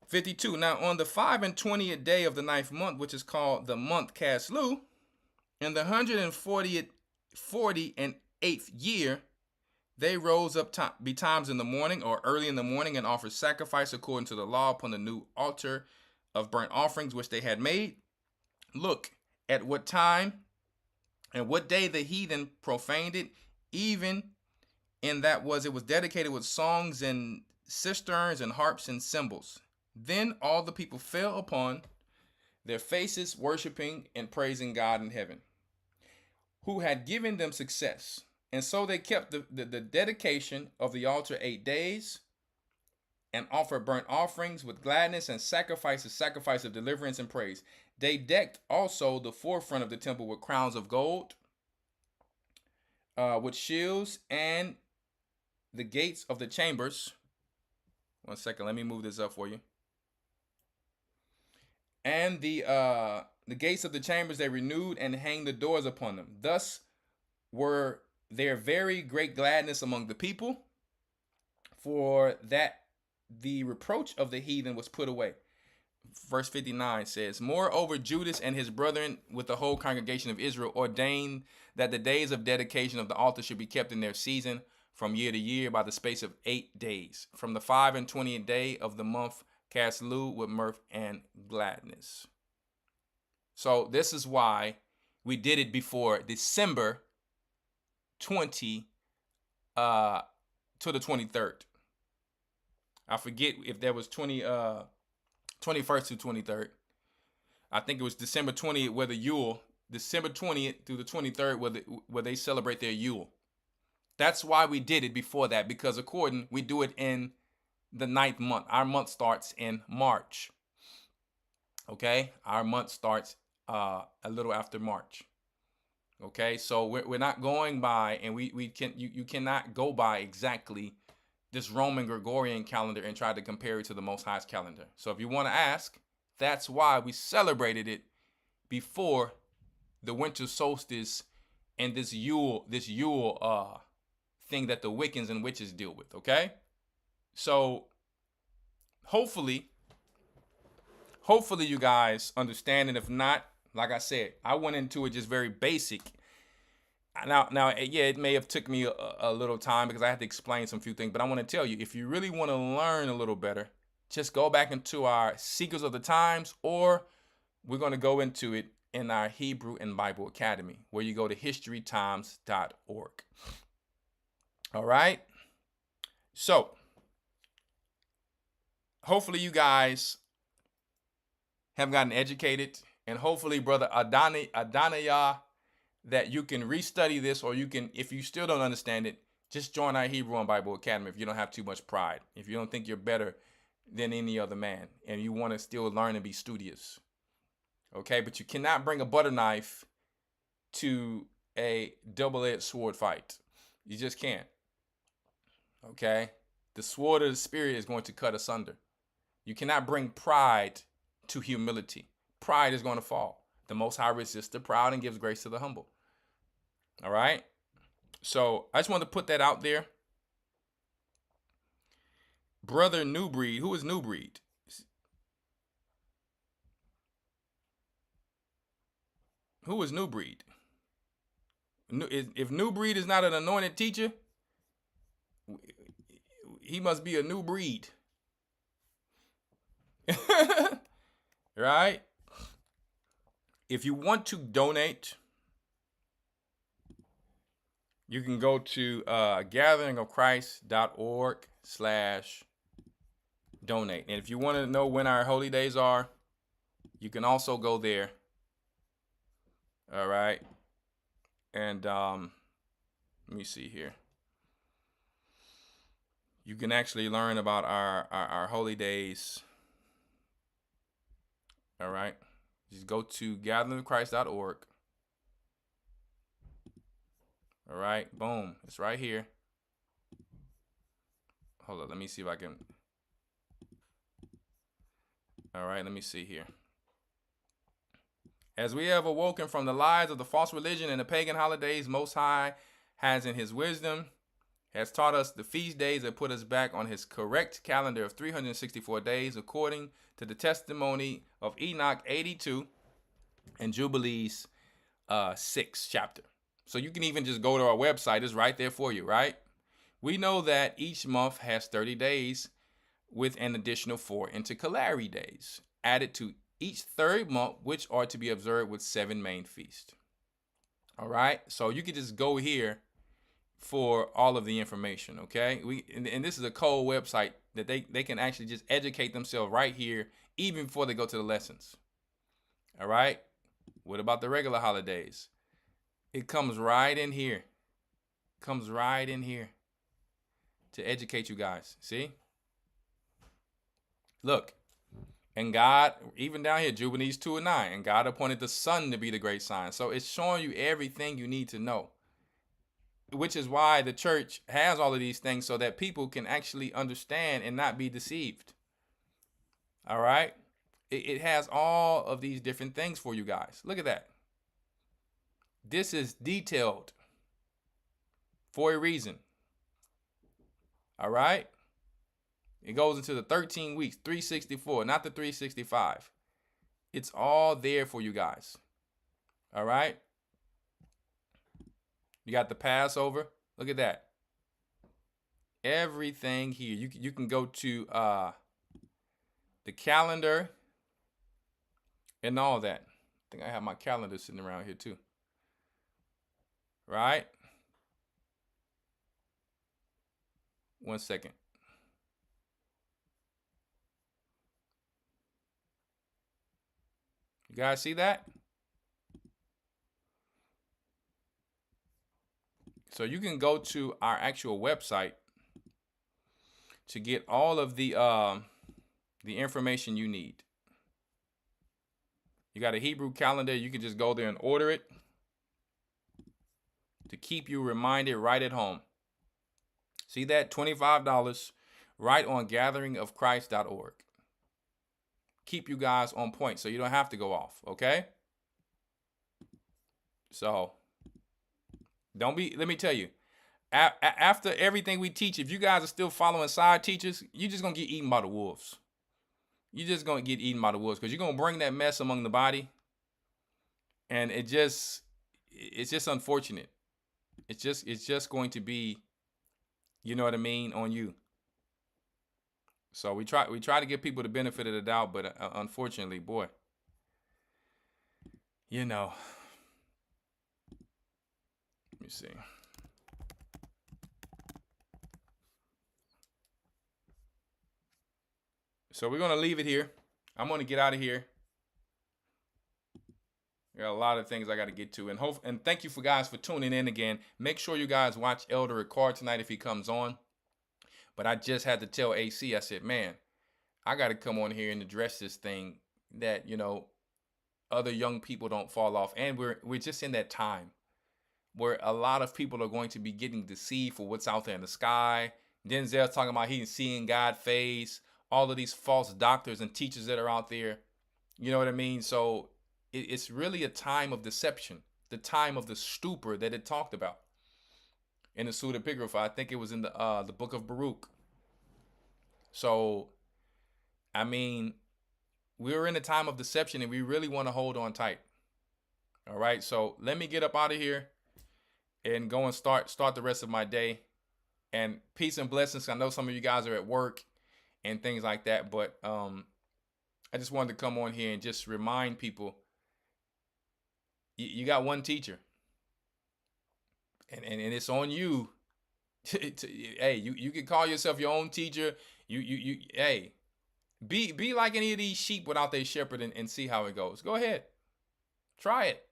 52. Now on the 25th day of the 9th month, which is called the month Caslu, in the 148th year, they rose up betimes in the morning or early in the morning and offered sacrifice according to the law upon the new altar of burnt offerings which they had made. Look at what time and what day the heathen profaned it, even in that it was dedicated with songs and cisterns and harps and cymbals. Then all the people fell upon their faces, worshiping and praising God in heaven, who had given them success. And so they kept the dedication of the altar 8 days and offered burnt offerings with gladness and sacrifice of deliverance and praise. They decked also the forefront of the temple with crowns of gold, with shields, and the gates of the chambers. One second, let me move this up for you. And the gates of the chambers they renewed and hanged the doors upon them. Thus were there very great gladness among the people, for that the reproach of the heathen was put away. Verse 59 says, moreover, Judas and his brethren with the whole congregation of Israel ordained that the days of dedication of the altar should be kept in their season from year to year by the space of 8 days, from the 25th day of the month Caslu with mirth and gladness. So this is why we did it before December 20 to the 23rd. I forget if there was 21st to 23rd. I think it was December 20th where the Yule, December 20th through the 23rd where they celebrate their Yule. That's why we did it before that, because we do it in the 9th month. Our month starts in March. Okay, our month starts a little after March. Okay, so we're not going by, and you cannot go by exactly this Roman Gregorian calendar and try to compare it to the Most High's calendar. So if you want to ask, that's why we celebrated it before the winter solstice and this Yule thing that the Wiccans and witches deal with. Okay, so hopefully you guys understand, and if not, like I said, I went into it just very basic. Now, yeah, it may have took me a little time because I had to explain some few things, but I want to tell you, if you really want to learn a little better, just go back into our Seekers of the Times, or we're going to go into it in our Hebrew and Bible Academy, where you go to historytimes.org. All right. So hopefully you guys have gotten educated, and hopefully Brother Adonijah, that you can restudy this, or you can, if you still don't understand it, just join our Hebrew and Bible Academy if you don't have too much pride. If you don't think you're better than any other man and you want to still learn and be studious. Okay, but you cannot bring a butter knife to a double-edged sword fight. You just can't. Okay? The sword of the Spirit is going to cut asunder. You cannot bring pride to humility. Pride is going to fall. The Most High resists the proud and gives grace to the humble. All right? So I just wanted to put that out there. Brother New Breed. Who is New Breed? Who is New Breed? If New Breed is not an anointed teacher, he must be a new breed. Right? If you want to donate, you can go to gatheringofchrist.org/donate. And if you want to know when our holy days are, you can also go there. All right. And let me see here. You can actually learn about our holy days. All right. Just go to gatheringofchrist.org. All right. Boom. It's right here. Hold on. Let me see if I can. All right. Let me see here. As we have awoken from the lies of the false religion and the pagan holidays, Most High has in his wisdom has taught us the feast days that put us back on his correct calendar of 364 days, according to the testimony of Enoch 82 and Jubilees 6 chapter. So you can even just go to our website. It's right there for you, right? We know that each month has 30 days with an additional 4 intercalary days added to each third month, which are to be observed with 7 main feasts. All right. So you can just go here for all of the information. Okay. And this is a cold website that they can actually just educate themselves right here, even before they go to the lessons. All right. What about the regular holidays? It comes right in here. Comes right in here to educate you guys. See? Look. And God, even down here, Jubilees 2 and 9, and God appointed the sun to be the great sign. So it's showing you everything you need to know, which is why the church has all of these things, so that people can actually understand and not be deceived. All right? It has all of these different things for you guys. Look at that. This is detailed for a reason. All right? It goes into the 13 weeks, 364, not the 365. It's all there for you guys. All right? You got the Passover. Look at that. Everything here. You can go to the calendar and all that. I think I have my calendar sitting around here too. Right? 1 second. You guys see that? So you can go to our actual website to get all of the information you need. You got a Hebrew calendar. You can just go there and order it to keep you reminded right at home. See that? $25 right on gatheringofchrist.org. Keep you guys on point so you don't have to go off, okay? So, let me tell you, after everything we teach, if you guys are still following side teachers, you're just going to get eaten by the wolves. You're just going to get eaten by the wolves because you're going to bring that mess among the body. And it's just unfortunate. It's just going to be, you know what I mean, on you. So we try to give people the benefit of the doubt, but unfortunately, boy, you know. Let me see. So we're gonna leave it here. I'm gonna get out of here. There are a lot of things I got to get to, and thank you for guys for tuning in again. Make sure you guys watch Elder Rawchaa tonight if he comes on. But I just had to tell AC, I said, man, I got to come on here and address this thing that, you know, other young people don't fall off. And we're just in that time where a lot of people are going to be getting deceived for what's out there in the sky. Denzel's talking about he's seeing God face, all of these false doctors and teachers that are out there. You know what I mean? So it's really a time of deception, the time of the stupor that it talked about in the pseudepigrapha. I think it was in the book of Baruch. So, I mean, we're in a time of deception and we really want to hold on tight. All right. So let me get up out of here and go and start the rest of my day. And peace and blessings. I know some of you guys are at work and things like that, but I just wanted to come on here and just remind people, you got one teacher. And it's on you. Hey, you can call yourself your own teacher. Hey, be like any of these sheep without their shepherd and see how it goes. Go ahead, try it.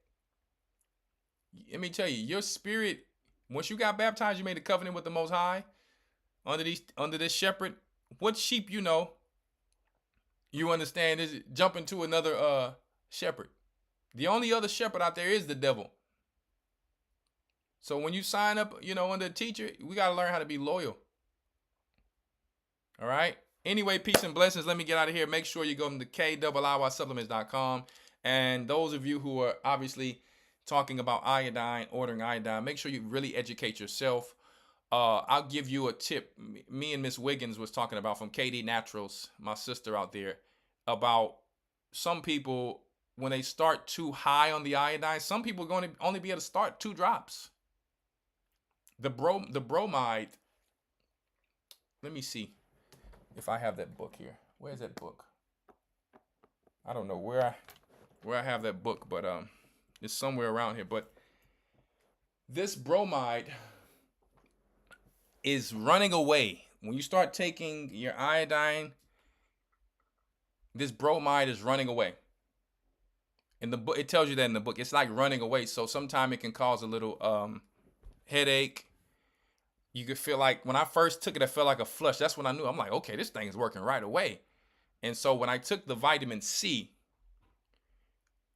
Let me tell you, your spirit, once you got baptized, you made a covenant with the Most High under this shepherd. What sheep you know? You understand? Is jump into another shepherd. The only other shepherd out there is the devil. So when you sign up, you know, under a teacher, we got to learn how to be loyal. All right. Anyway, peace and blessings. Let me get out of here. Make sure you go to the KIIYsupplements.com. And those of you who are obviously talking about iodine, ordering iodine, make sure you really educate yourself. I'll give you a tip. Me and Miss Wiggins was talking about from KD Naturals, my sister out there, about some people, when they start too high on the iodine, some people are going to only be able to start 2 drops. The bromide, let me see if I have that book here. Where's that book? I don't know where I have that book, but it's somewhere around here. But this bromide is running away. When you start taking your iodine, this bromide is running away. In the book, it tells you that in the book. It's like running away. So sometimes it can cause a little headache. You could feel like, when I first took it, I felt like a flush. That's when I knew. I'm like, okay, this thing is working right away. And so when I took the vitamin C,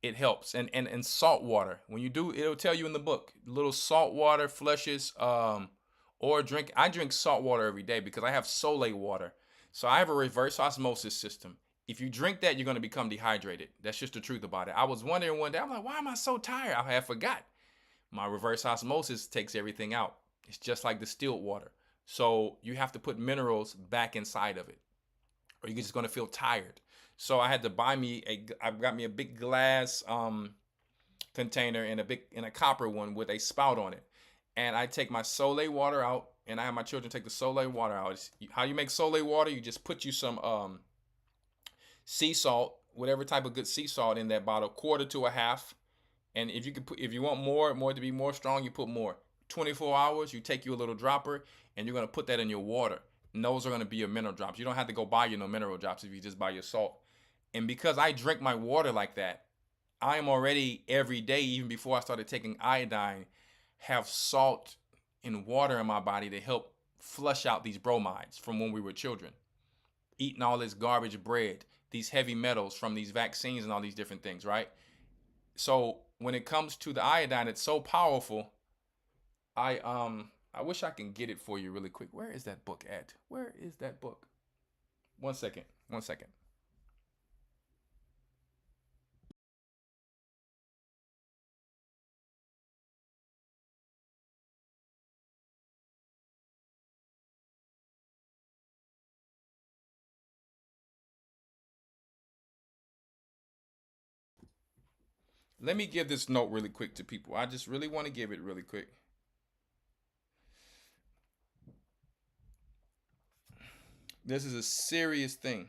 it helps. And salt water. When you do, it'll tell you in the book, little salt water flushes, or drink. I drink salt water every day because I have Soleil water. So I have a reverse osmosis system. If you drink that, you're going to become dehydrated. That's just the truth about it. I was wondering one day, I'm like, why am I so tired? I had forgot. My reverse osmosis takes everything out. It's just like distilled water. So you have to put minerals back inside of it, or you're just going to feel tired. So I had to buy me I got me a big glass container and a copper one with a spout on it. And I take my Soleil water out, and I have my children take the Soleil water out. How you make Soleil water? You just put you some sea salt, whatever type of good sea salt in that bottle, 1/4 to 1/2. And if you want more to be more strong, you put more. 24 hours, you take you a little dropper, and you're gonna put that in your water. And those are gonna be your mineral drops. You don't have to go buy your no mineral drops if you just buy your salt. And because I drink my water like that, I am already every day, even before I started taking iodine, have salt and water in my body to help flush out these bromides from when we were children. Eating all this garbage bread, these heavy metals from these vaccines and all these different things, right? So when it comes to the iodine, it's so powerful. I wish I can get it for you really quick. Where is that book at? Where is that book? One second. One second. Let me give this note really quick to people. I just really want to give it really quick. This is a serious thing.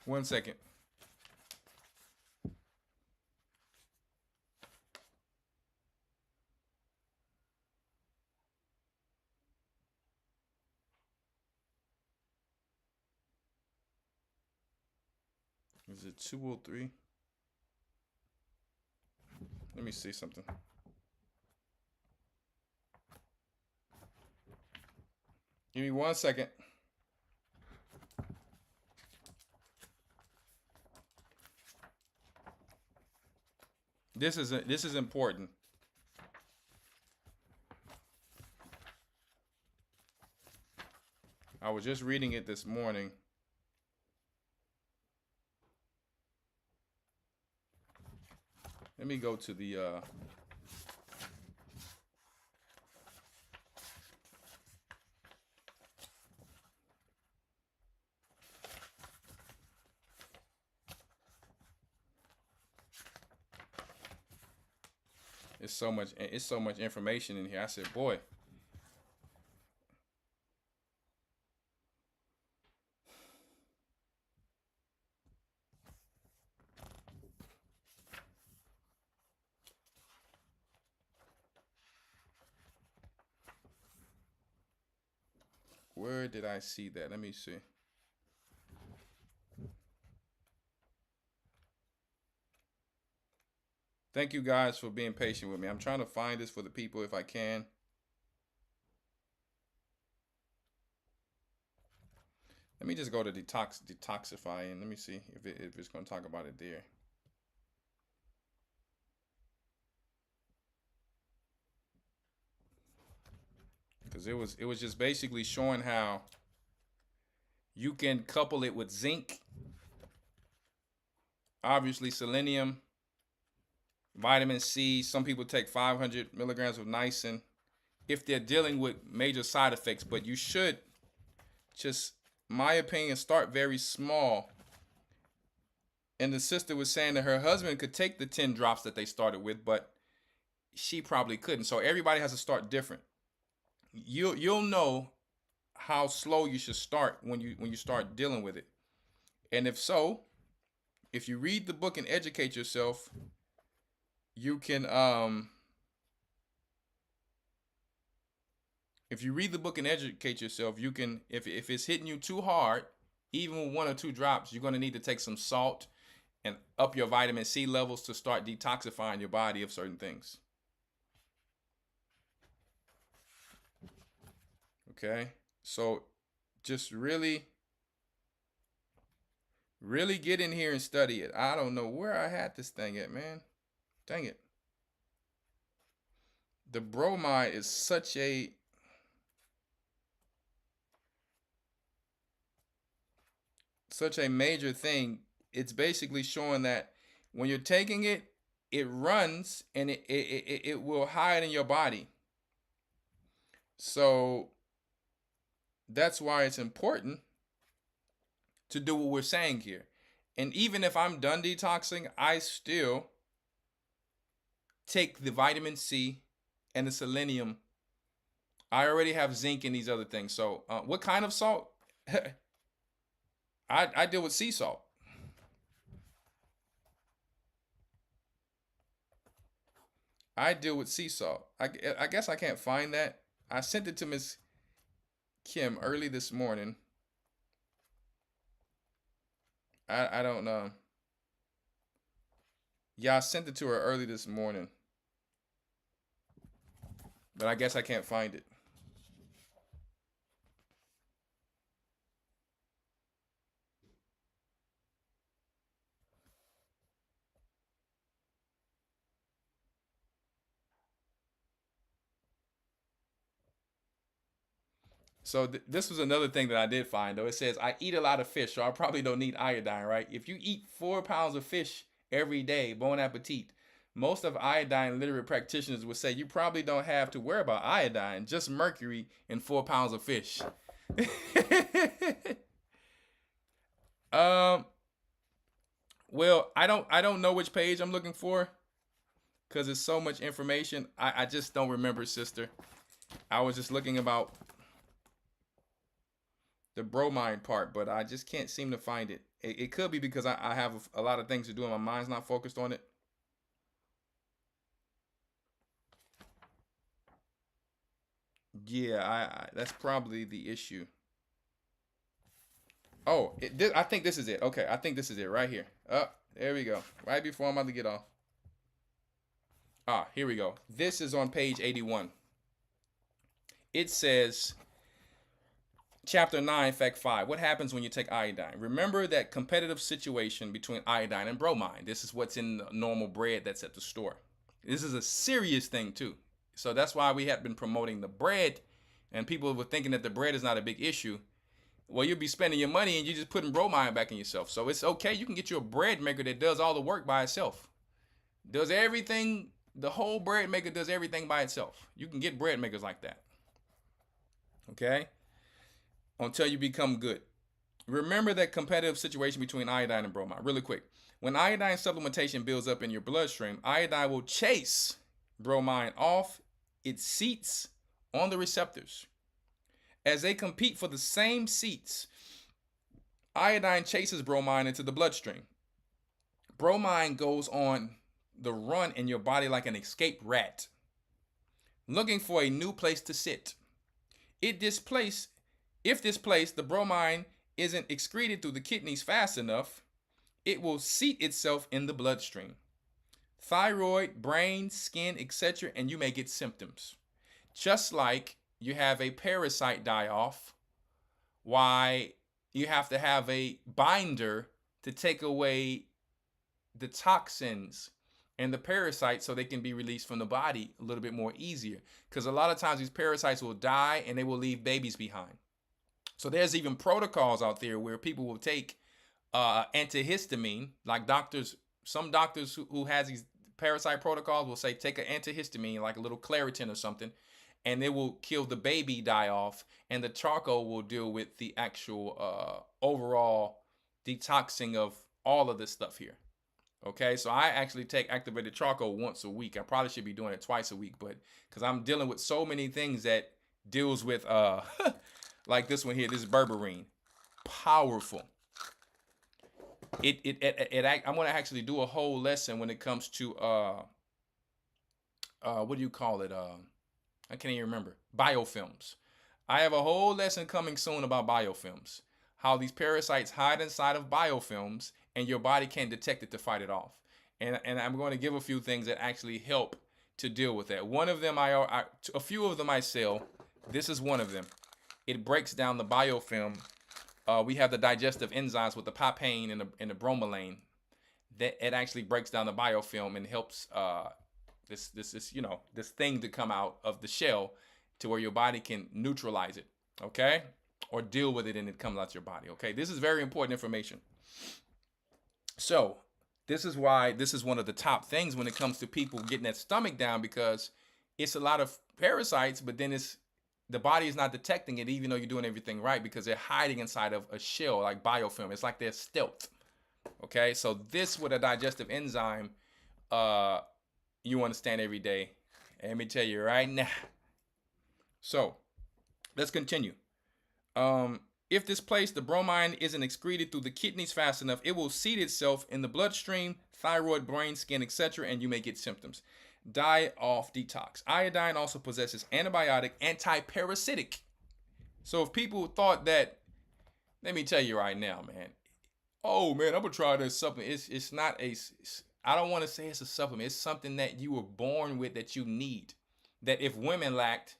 One second. Is it 203? Let me see something. Give me 1 second. This is important. I was just reading it this morning. Let me go to the it's so much information in here. I said, boy. Where did I see that? Let me see. Thank you guys for being patient with me. I'm trying to find this for the people if I can. Let me just go to detoxify and let me see if it's going to talk about it there. Because it was just basically showing how you can couple it with zinc, obviously selenium, vitamin C. Some people take 500 milligrams of niacin if they're dealing with major side effects, but you should just, my opinion, start very small. And the sister was saying that her husband could take the 10 drops that they started with, but she probably couldn't. So everybody has to start different. You'll know how slow you should start when you start dealing with it. And if so, if you read the book and educate yourself, you can if you read the book and educate yourself, you can, if it's hitting you too hard, even with 1 or 2 drops, you're going to need to take some salt and up your vitamin C levels to start detoxifying your body of certain things. Okay, so just really get in here and study it. I don't know where I had this thing at, man. Dang it. The bromide is such a major thing. It's basically showing that when you're taking it, it runs and it will hide in your body. So that's why it's important to do what we're saying here. And even if I'm done detoxing, I still take the vitamin C and the selenium. I already have zinc and these other things. So what kind of salt? I deal with sea salt. I deal with sea salt. I guess I can't find that. I sent it to Miss Kim early this morning. I don't know. Yeah, I sent it to her early this morning, but I guess I can't find it. So this was another thing that I did find, though. It says, I eat a lot of fish, so I probably don't need iodine, right? If you eat 4 pounds of fish every day, bon appetit. Most of iodine literate practitioners would say you probably don't have to worry about iodine, just mercury in 4 pounds of fish. um, well, I don't know which page I'm looking for because it's so much information. I just don't remember, sister. I was just looking about the bromine part, but I just can't seem to find it. It could be because I have a lot of things to do and my mind's not focused on it. Yeah, I that's probably the issue. Oh, I think this is it. Okay, I think this is it right here. There we go. Right before I'm about to get off. Here we go. This is on page 81. It says, Chapter 9, Fact 5. What happens when you take iodine? Remember that competitive situation between iodine and bromine. This is what's in the normal bread that's at the store. This is a serious thing, too. So that's why we have been promoting the bread, and people were thinking that the bread is not a big issue. Well, you'll be spending your money and you're just putting bromine back in yourself. So it's okay. You can get you a bread maker that does all the work by itself. Does everything. The whole bread maker does everything by itself. You can get bread makers like that. Okay? Until you become good. Remember that competitive situation between iodine and bromine. Really quick. When iodine supplementation builds up in your bloodstream, iodine will chase bromine off its seats on the receptors. As they compete for the same seats, iodine chases bromine into the bloodstream. Bromine goes on the run in your body like an escaped rat, looking for a new place to sit. If displaced, the bromine isn't excreted through the kidneys fast enough, it will seat itself in the bloodstream. Thyroid, brain, skin, etc., and you may get symptoms. Just like you have a parasite die off, why you have to have a binder to take away the toxins and the parasites so they can be released from the body a little bit more easier. Because a lot of times these parasites will die and they will leave babies behind. So there's even protocols out there where people will take antihistamine, like some doctors who has these parasite protocols will say take an antihistamine, like a little Claritin or something, and it will kill the baby die off, and the charcoal will deal with the actual overall detoxing of all of this stuff here. Okay, so I actually take activated charcoal once a week. I probably should be doing it twice a week, but because I'm dealing with so many things that deals with like this one here, this is berberine. Powerful. I'm gonna actually do a whole lesson when it comes to what do you call it? I can't even remember. Biofilms. I have a whole lesson coming soon about biofilms. How these parasites hide inside of biofilms and your body can't detect it to fight it off. And I'm going to give a few things that actually help to deal with that. One of them, a few of them I sell. This is one of them. It breaks down the biofilm. We have the digestive enzymes with the papain and the bromelain. That it actually breaks down the biofilm and helps this thing to come out of the shell to where your body can neutralize it, okay? Or deal with it and it comes out your body, okay? This is very important information. So this is why this is one of the top things when it comes to people getting that stomach down, because it's a lot of parasites, but then the body is not detecting it even though you're doing everything right because they're hiding inside of a shell like biofilm. It's like they're stealth, okay? So this with a digestive enzyme, you understand every day. And let me tell you right now. So let's continue. If displaced, the bromine isn't excreted through the kidneys fast enough, it will seat itself in the bloodstream, thyroid, brain, skin, etc., and you may get symptoms. Die off detox. Iodine also possesses antibiotic, anti-parasitic. So if people thought that, let me tell you right now, man. Oh man, I'm gonna try this supplement. It's not I don't want to say it's a supplement. It's something that you were born with that you need. That if women lacked,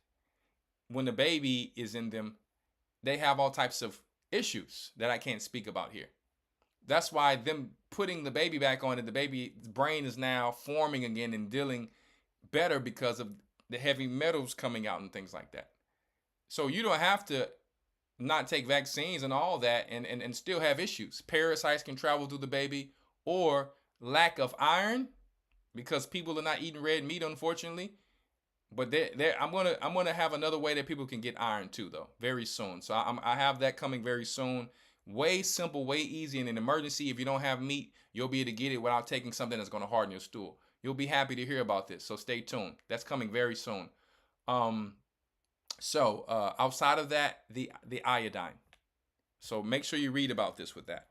when the baby is in them, they have all types of issues that I can't speak about here. That's why them putting the baby back on it, the baby's brain is now forming again and dealing better because of the heavy metals coming out and things like that. So you don't have to not take vaccines and all that and still have issues. Parasites can travel through the baby, or lack of iron because people are not eating red meat, unfortunately. But I'm gonna have another way that people can get iron too, though, very soon. So I have that coming very soon. Way simple, way easy. In an emergency, if you don't have meat, you'll be able to get it without taking something that's gonna harden your stool. You'll be happy to hear about this. So stay tuned. That's coming very soon. Outside of that, the iodine. So make sure you read about this with that.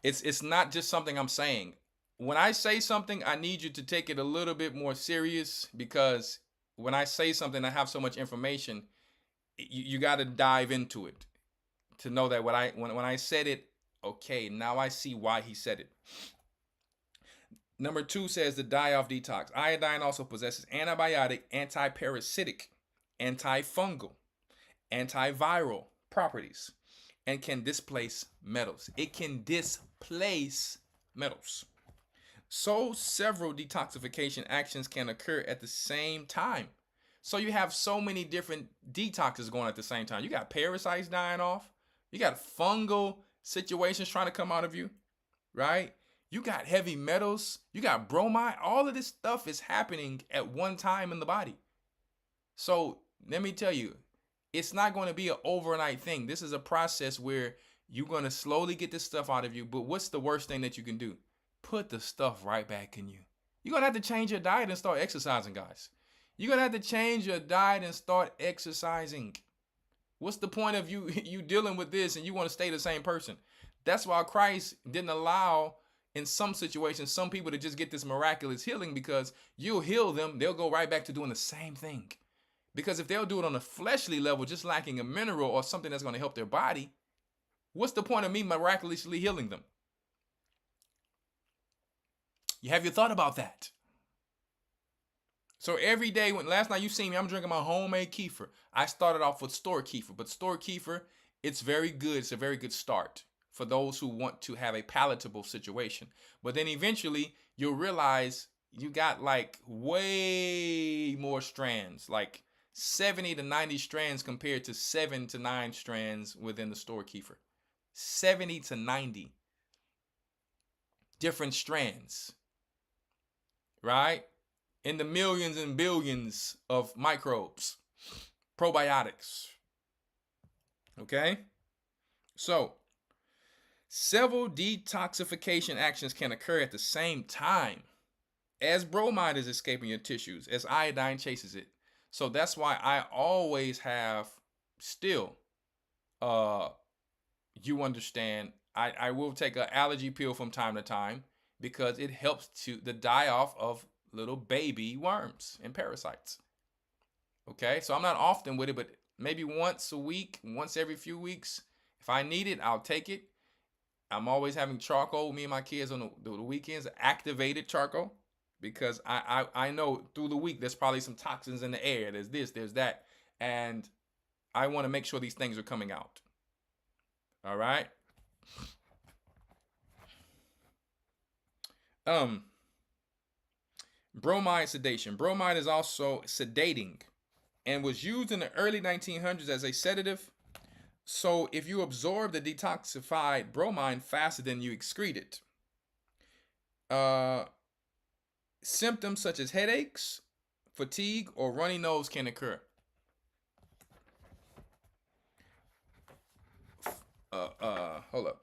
It's not just something I'm saying. When I say something, I need you to take it a little bit more serious, because when I say something, I have so much information. You got to dive into it to know that when I said it, okay, now I see why he said it. Number 2 says the die-off detox. Iodine also possesses antibiotic, anti-parasitic, antifungal, antiviral properties, and can displace metals. It can displace metals. So several detoxification actions can occur at the same time. So you have so many different detoxes going at the same time. You got parasites dying off. You got fungal situations trying to come out of you, right? You got heavy metals. You got bromide. All of this stuff is happening at one time in the body. So let me tell you, it's not going to be an overnight thing. This is a process where you're going to slowly get this stuff out of you. But what's the worst thing that you can do? Put the stuff right back in you. You're going to have to change your diet and start exercising, guys. You're going to have to change your diet and start exercising. What's the point of you dealing with this and you want to stay the same person? That's why Christ didn't allow, in some situations, some people to just get this miraculous healing, because you'll heal them. They'll go right back to doing the same thing. Because if they'll do it on a fleshly level, just lacking a mineral or something that's going to help their body, what's the point of me miraculously healing them? Have you thought about that? So every day, last night you seen me, I'm drinking my homemade kefir. I started off with store kefir, but store kefir, it's very good. It's a very good start for those who want to have a palatable situation. But then eventually you'll realize you got like way more strands, like 70 to 90 strands compared to 7 to 9 strands within the store kefir. 70 to 90 different strands, right? In the millions and billions of microbes, probiotics. Okay? So, several detoxification actions can occur at the same time as bromide is escaping your tissues, as iodine chases it. So that's why I always have still, you understand, I will take an allergy pill from time to time, because it helps to the die off of little baby worms and parasites. Okay, so I'm not often with it, but maybe once a week, once every few weeks. If I need it, I'll take it. I'm always having charcoal with me and my kids on the weekends, activated charcoal, because I know through the week there's probably some toxins in the air. There's this, there's that. And I want to make sure these things are coming out. All right. Bromide sedation. Bromide is also sedating and was used in the early 1900s as a sedative. So if you absorb the detoxified bromide faster than you excrete it, symptoms such as headaches, fatigue, or runny nose can occur. Hold up.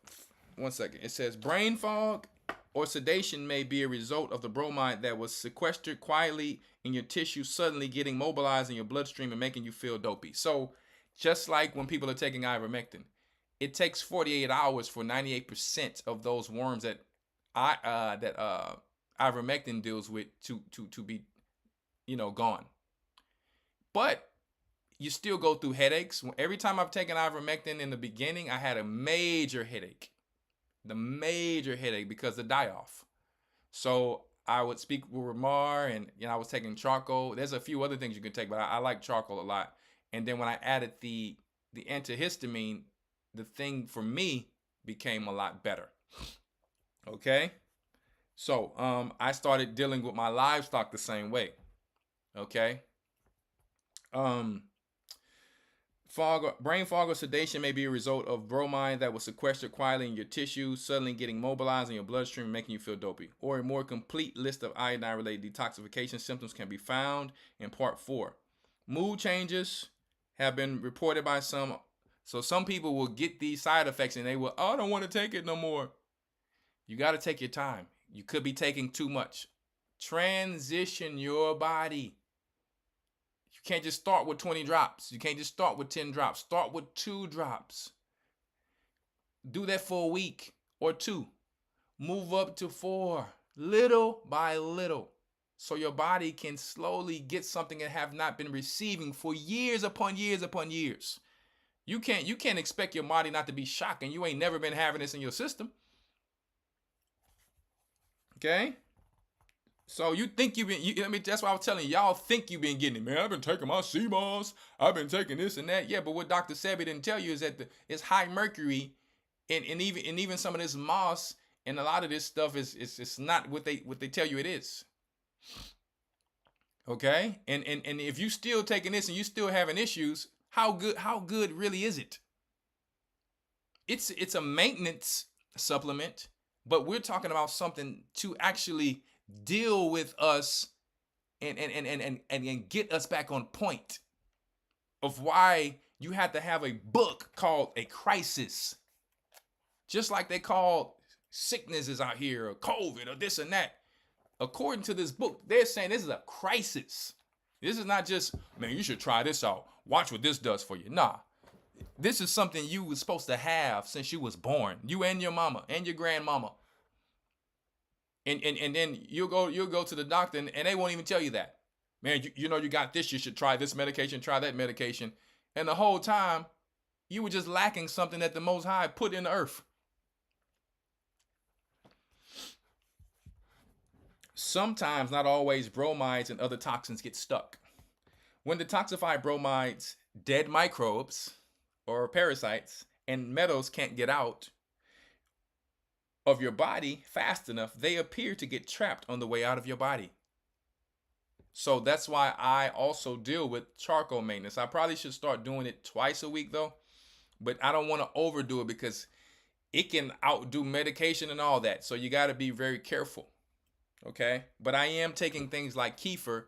1 second. It says brain fog or sedation may be a result of the bromide that was sequestered quietly in your tissue, suddenly getting mobilized in your bloodstream and making you feel dopey. So just like when people are taking ivermectin, it takes 48 hours for 98% of those worms that ivermectin deals with to be, gone. But you still go through headaches. Every time I've taken ivermectin in the beginning, I had a major headache. Because the die-off. So I would speak with Ramar, and I was taking charcoal. There's a few other things you can take, but I like charcoal a lot. And then when I added the antihistamine, the thing for me became a lot better. Okay, so I started dealing with my livestock the same way. Okay, brain fog or sedation may be a result of bromine that was sequestered quietly in your tissues, suddenly getting mobilized in your bloodstream, making you feel dopey. Or a more complete list of iodine-related detoxification symptoms can be found in Part 4. Mood changes have been reported by some. So some people will get these side effects and they will, I don't want to take it no more. You got to take your time. You could be taking too much. Transition your body. You can't just start with 20 drops. You can't just start with 10 drops. Start with 2 drops. Do that for a week or 2. Move up to 4, little by little, so your body can slowly get something it have not been receiving for years upon years upon years. You can't expect your body not to be shocking. You ain't never been having this in your system. Okay? So you think you've been, that's why I was telling you, y'all think you've been getting it. Man, I've been taking my sea moss. I've been taking this and that. Yeah, but what Dr. Sebi didn't tell you is that it's high mercury and even some of this moss and a lot of this stuff is not what they tell you it is. Okay? And if you still taking this and you still having issues, how good really is it? It's a maintenance supplement, but we're talking about something to actually deal with us and get us back on point of why you have to have a book called A Crisis. Just like they call sicknesses out here or COVID or this and that. According to this book, they're saying this is a crisis. This is not just, man, you should try this out. Watch what this does for you. Nah. This is something you were supposed to have since you was born. You and your mama and your grandmama. And then you'll go to the doctor and they won't even tell you that. Man, you got this, you should try this medication, try that medication. And the whole time, you were just lacking something that the Most High put in the earth. Sometimes, not always, bromides and other toxins get stuck. When detoxified bromides, dead microbes or parasites and metals can't get out of your body fast enough, they appear to get trapped on the way out of your body. So that's why I also deal with charcoal maintenance. I probably should start doing it twice a week though, but I don't want to overdo it because it can outdo medication and all that. So you got to be very careful. Okay. But I am taking things like kefir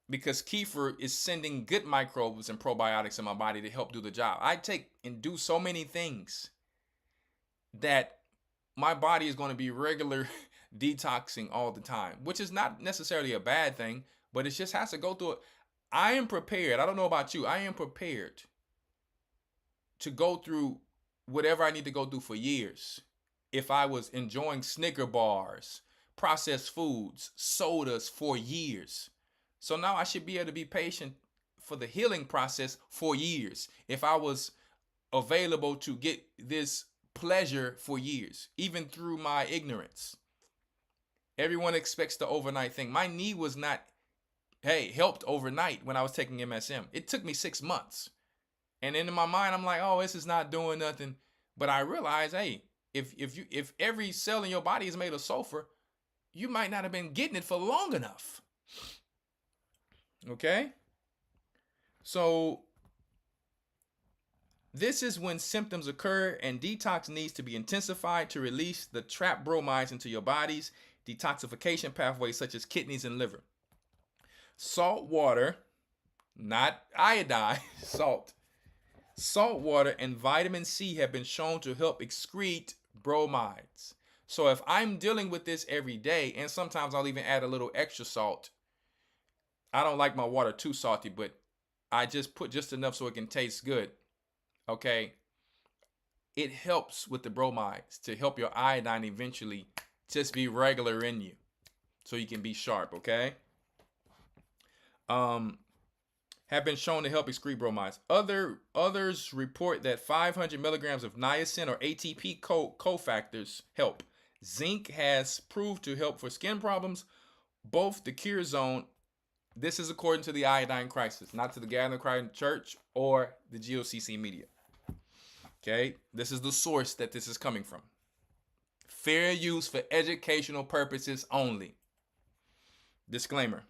because kefir is sending good microbes and probiotics in my body to help do the job. I take and do so many things that my body is going to be regular detoxing all the time, which is not necessarily a bad thing, but it just has to go through it. I am prepared. I don't know about you. I am prepared to go through whatever I need to go through for years. If I was enjoying Snicker bars, processed foods, sodas for years. So now I should be able to be patient for the healing process for years. If I was available to get this pleasure for years, even through my ignorance. Everyone expects the overnight thing. My knee was not, helped overnight when I was taking MSM. It took me 6 months. And in my mind, I'm like, oh, this is not doing nothing. But I realized, if every cell in your body is made of sulfur, you might not have been getting it for long enough. Okay? So this is when symptoms occur and detox needs to be intensified to release the trapped bromides into your body's detoxification pathways such as kidneys and liver. Salt water, not iodine, salt. Salt water and vitamin C have been shown to help excrete bromides. So if I'm dealing with this every day, and sometimes I'll even add a little extra salt. I don't like my water too salty, but I just put just enough so it can taste good. Okay, it helps with the bromides to help your iodine eventually just be regular in you so you can be sharp, okay? Have been shown to help excrete bromides. Others report that 500 milligrams of niacin or ATP cofactors help. Zinc has proved to help for skin problems. Both the Cure Zone, this is according to the iodine crisis, not to the Gathering Cry Church or the G.O.C.C. media. Okay, this is the source that this is coming from. Fair use for educational purposes only. Disclaimer.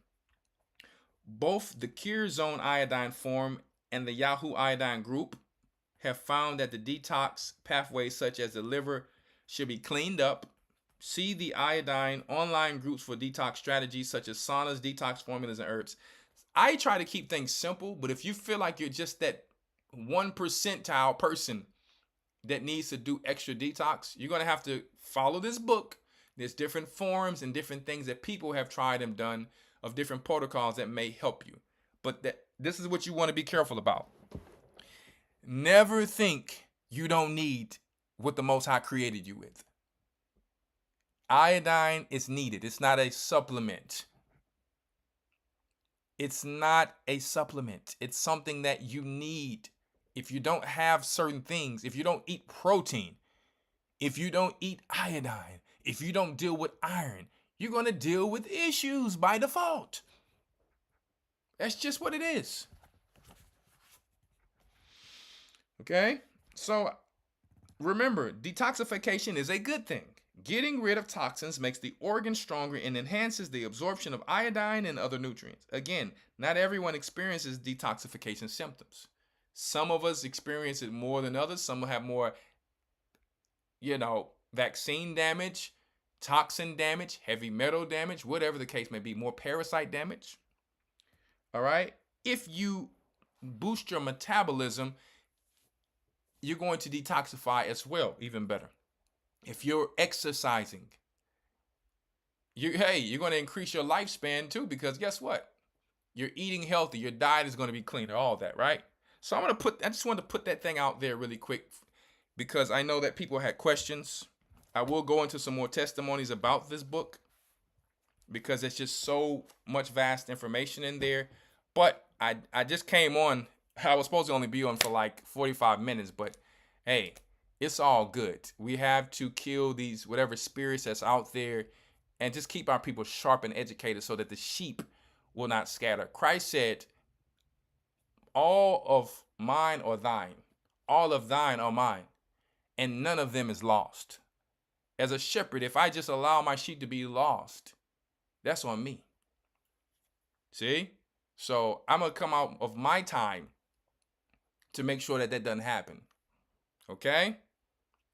Both the Cure Zone Iodine Forum and the Yahoo Iodine Group have found that the detox pathways such as the liver should be cleaned up. See the iodine online groups for detox strategies such as saunas, detox formulas, and herbs. I try to keep things simple, but if you feel like you're just that 1% person that needs to do extra detox, you're going to have to follow this book. There's different forums and different things that people have tried and done of different protocols that may help you. But this is what you want to be careful about. Never think you don't need what the Most High created you with. Iodine is needed. It's not a supplement. It's not a supplement. It's something that you need. If you don't have certain things, if you don't eat protein, if you don't eat iodine, if you don't deal with iron, you're going to deal with issues by default. That's just what it is. Okay? So remember, detoxification is a good thing. Getting rid of toxins makes the organ stronger and enhances the absorption of iodine and other nutrients. Again, not everyone experiences detoxification symptoms. Some of us experience it more than others. Some will have more, vaccine damage, toxin damage, heavy metal damage, whatever the case may be, more parasite damage. All right? If you boost your metabolism, you're going to detoxify as well, even better. If you're exercising, you're going to increase your lifespan too, because guess what? You're eating healthy. Your diet is going to be cleaner, all that, right? So I just wanted to put that thing out there really quick because I know that people had questions. I will go into some more testimonies about this book because it's just so much vast information in there. But I just came on. I was supposed to only be on for like 45 minutes, but hey, it's all good. We have to kill these whatever spirits that's out there and just keep our people sharp and educated so that the sheep will not scatter. Christ said, all of mine are thine. All of thine are mine. And none of them is lost. As a shepherd, if I just allow my sheep to be lost, that's on me. See? So I'm going to come out of my time to make sure that doesn't happen. Okay?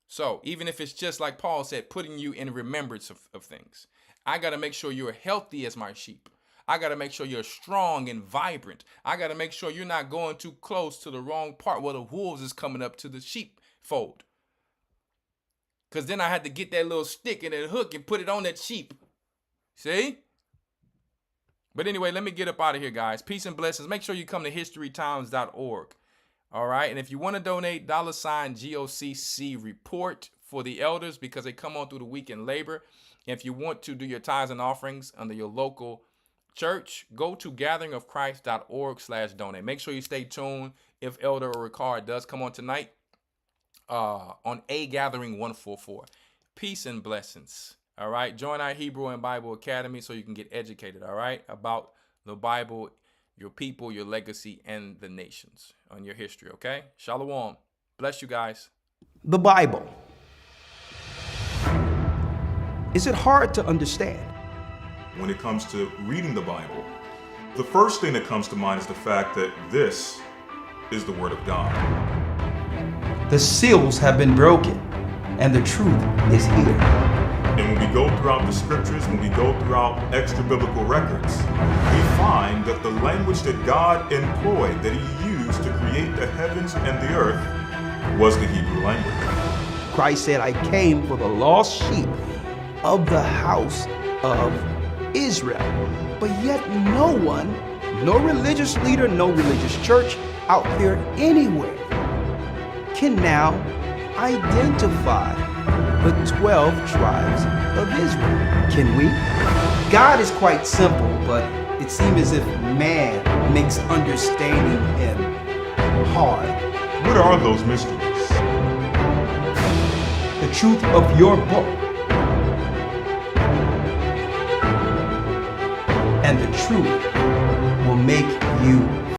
So even if it's just like Paul said, putting you in remembrance of things, I got to make sure you're healthy as my sheep. I got to make sure you're strong and vibrant. I got to make sure you're not going too close to the wrong part where the wolves is coming up to the sheepfold. Because then I had to get that little stick and that hook and put it on that sheep. See? But anyway, let me get up out of here, guys. Peace and blessings. Make sure you come to historytimes.org. All right. And if you want to donate, $G.O.C.C report for the elders because they come on through the weekend labor. If you want to do your tithes and offerings under your local church, go to gatheringofchrist.org/donate. Make sure you stay tuned if Elder Rawchaa does come on tonight on A Gathering 144. Peace and blessings. All right. Join our Hebrew and Bible Academy so you can get educated, all right, about the Bible, your people, your legacy, and the nations on your history, okay? Shalom. Bless you guys. The Bible. Is it hard to understand? When it comes to reading the Bible, the first thing that comes to mind is the fact that this is the Word of God. The seals have been broken, and the truth is here. And when we go throughout the scriptures, when we go throughout extra biblical records, we find that the language that God employed, that He used to create the heavens and the earth, was the Hebrew language. Christ said, I came for the lost sheep of the house of Israel. But yet no one, no religious leader, no religious church out there anywhere can now identify the 12 tribes of Israel. Can we? God is quite simple, but it seems as if man makes understanding Him hard. What are those mysteries? The truth of your book and the truth will make you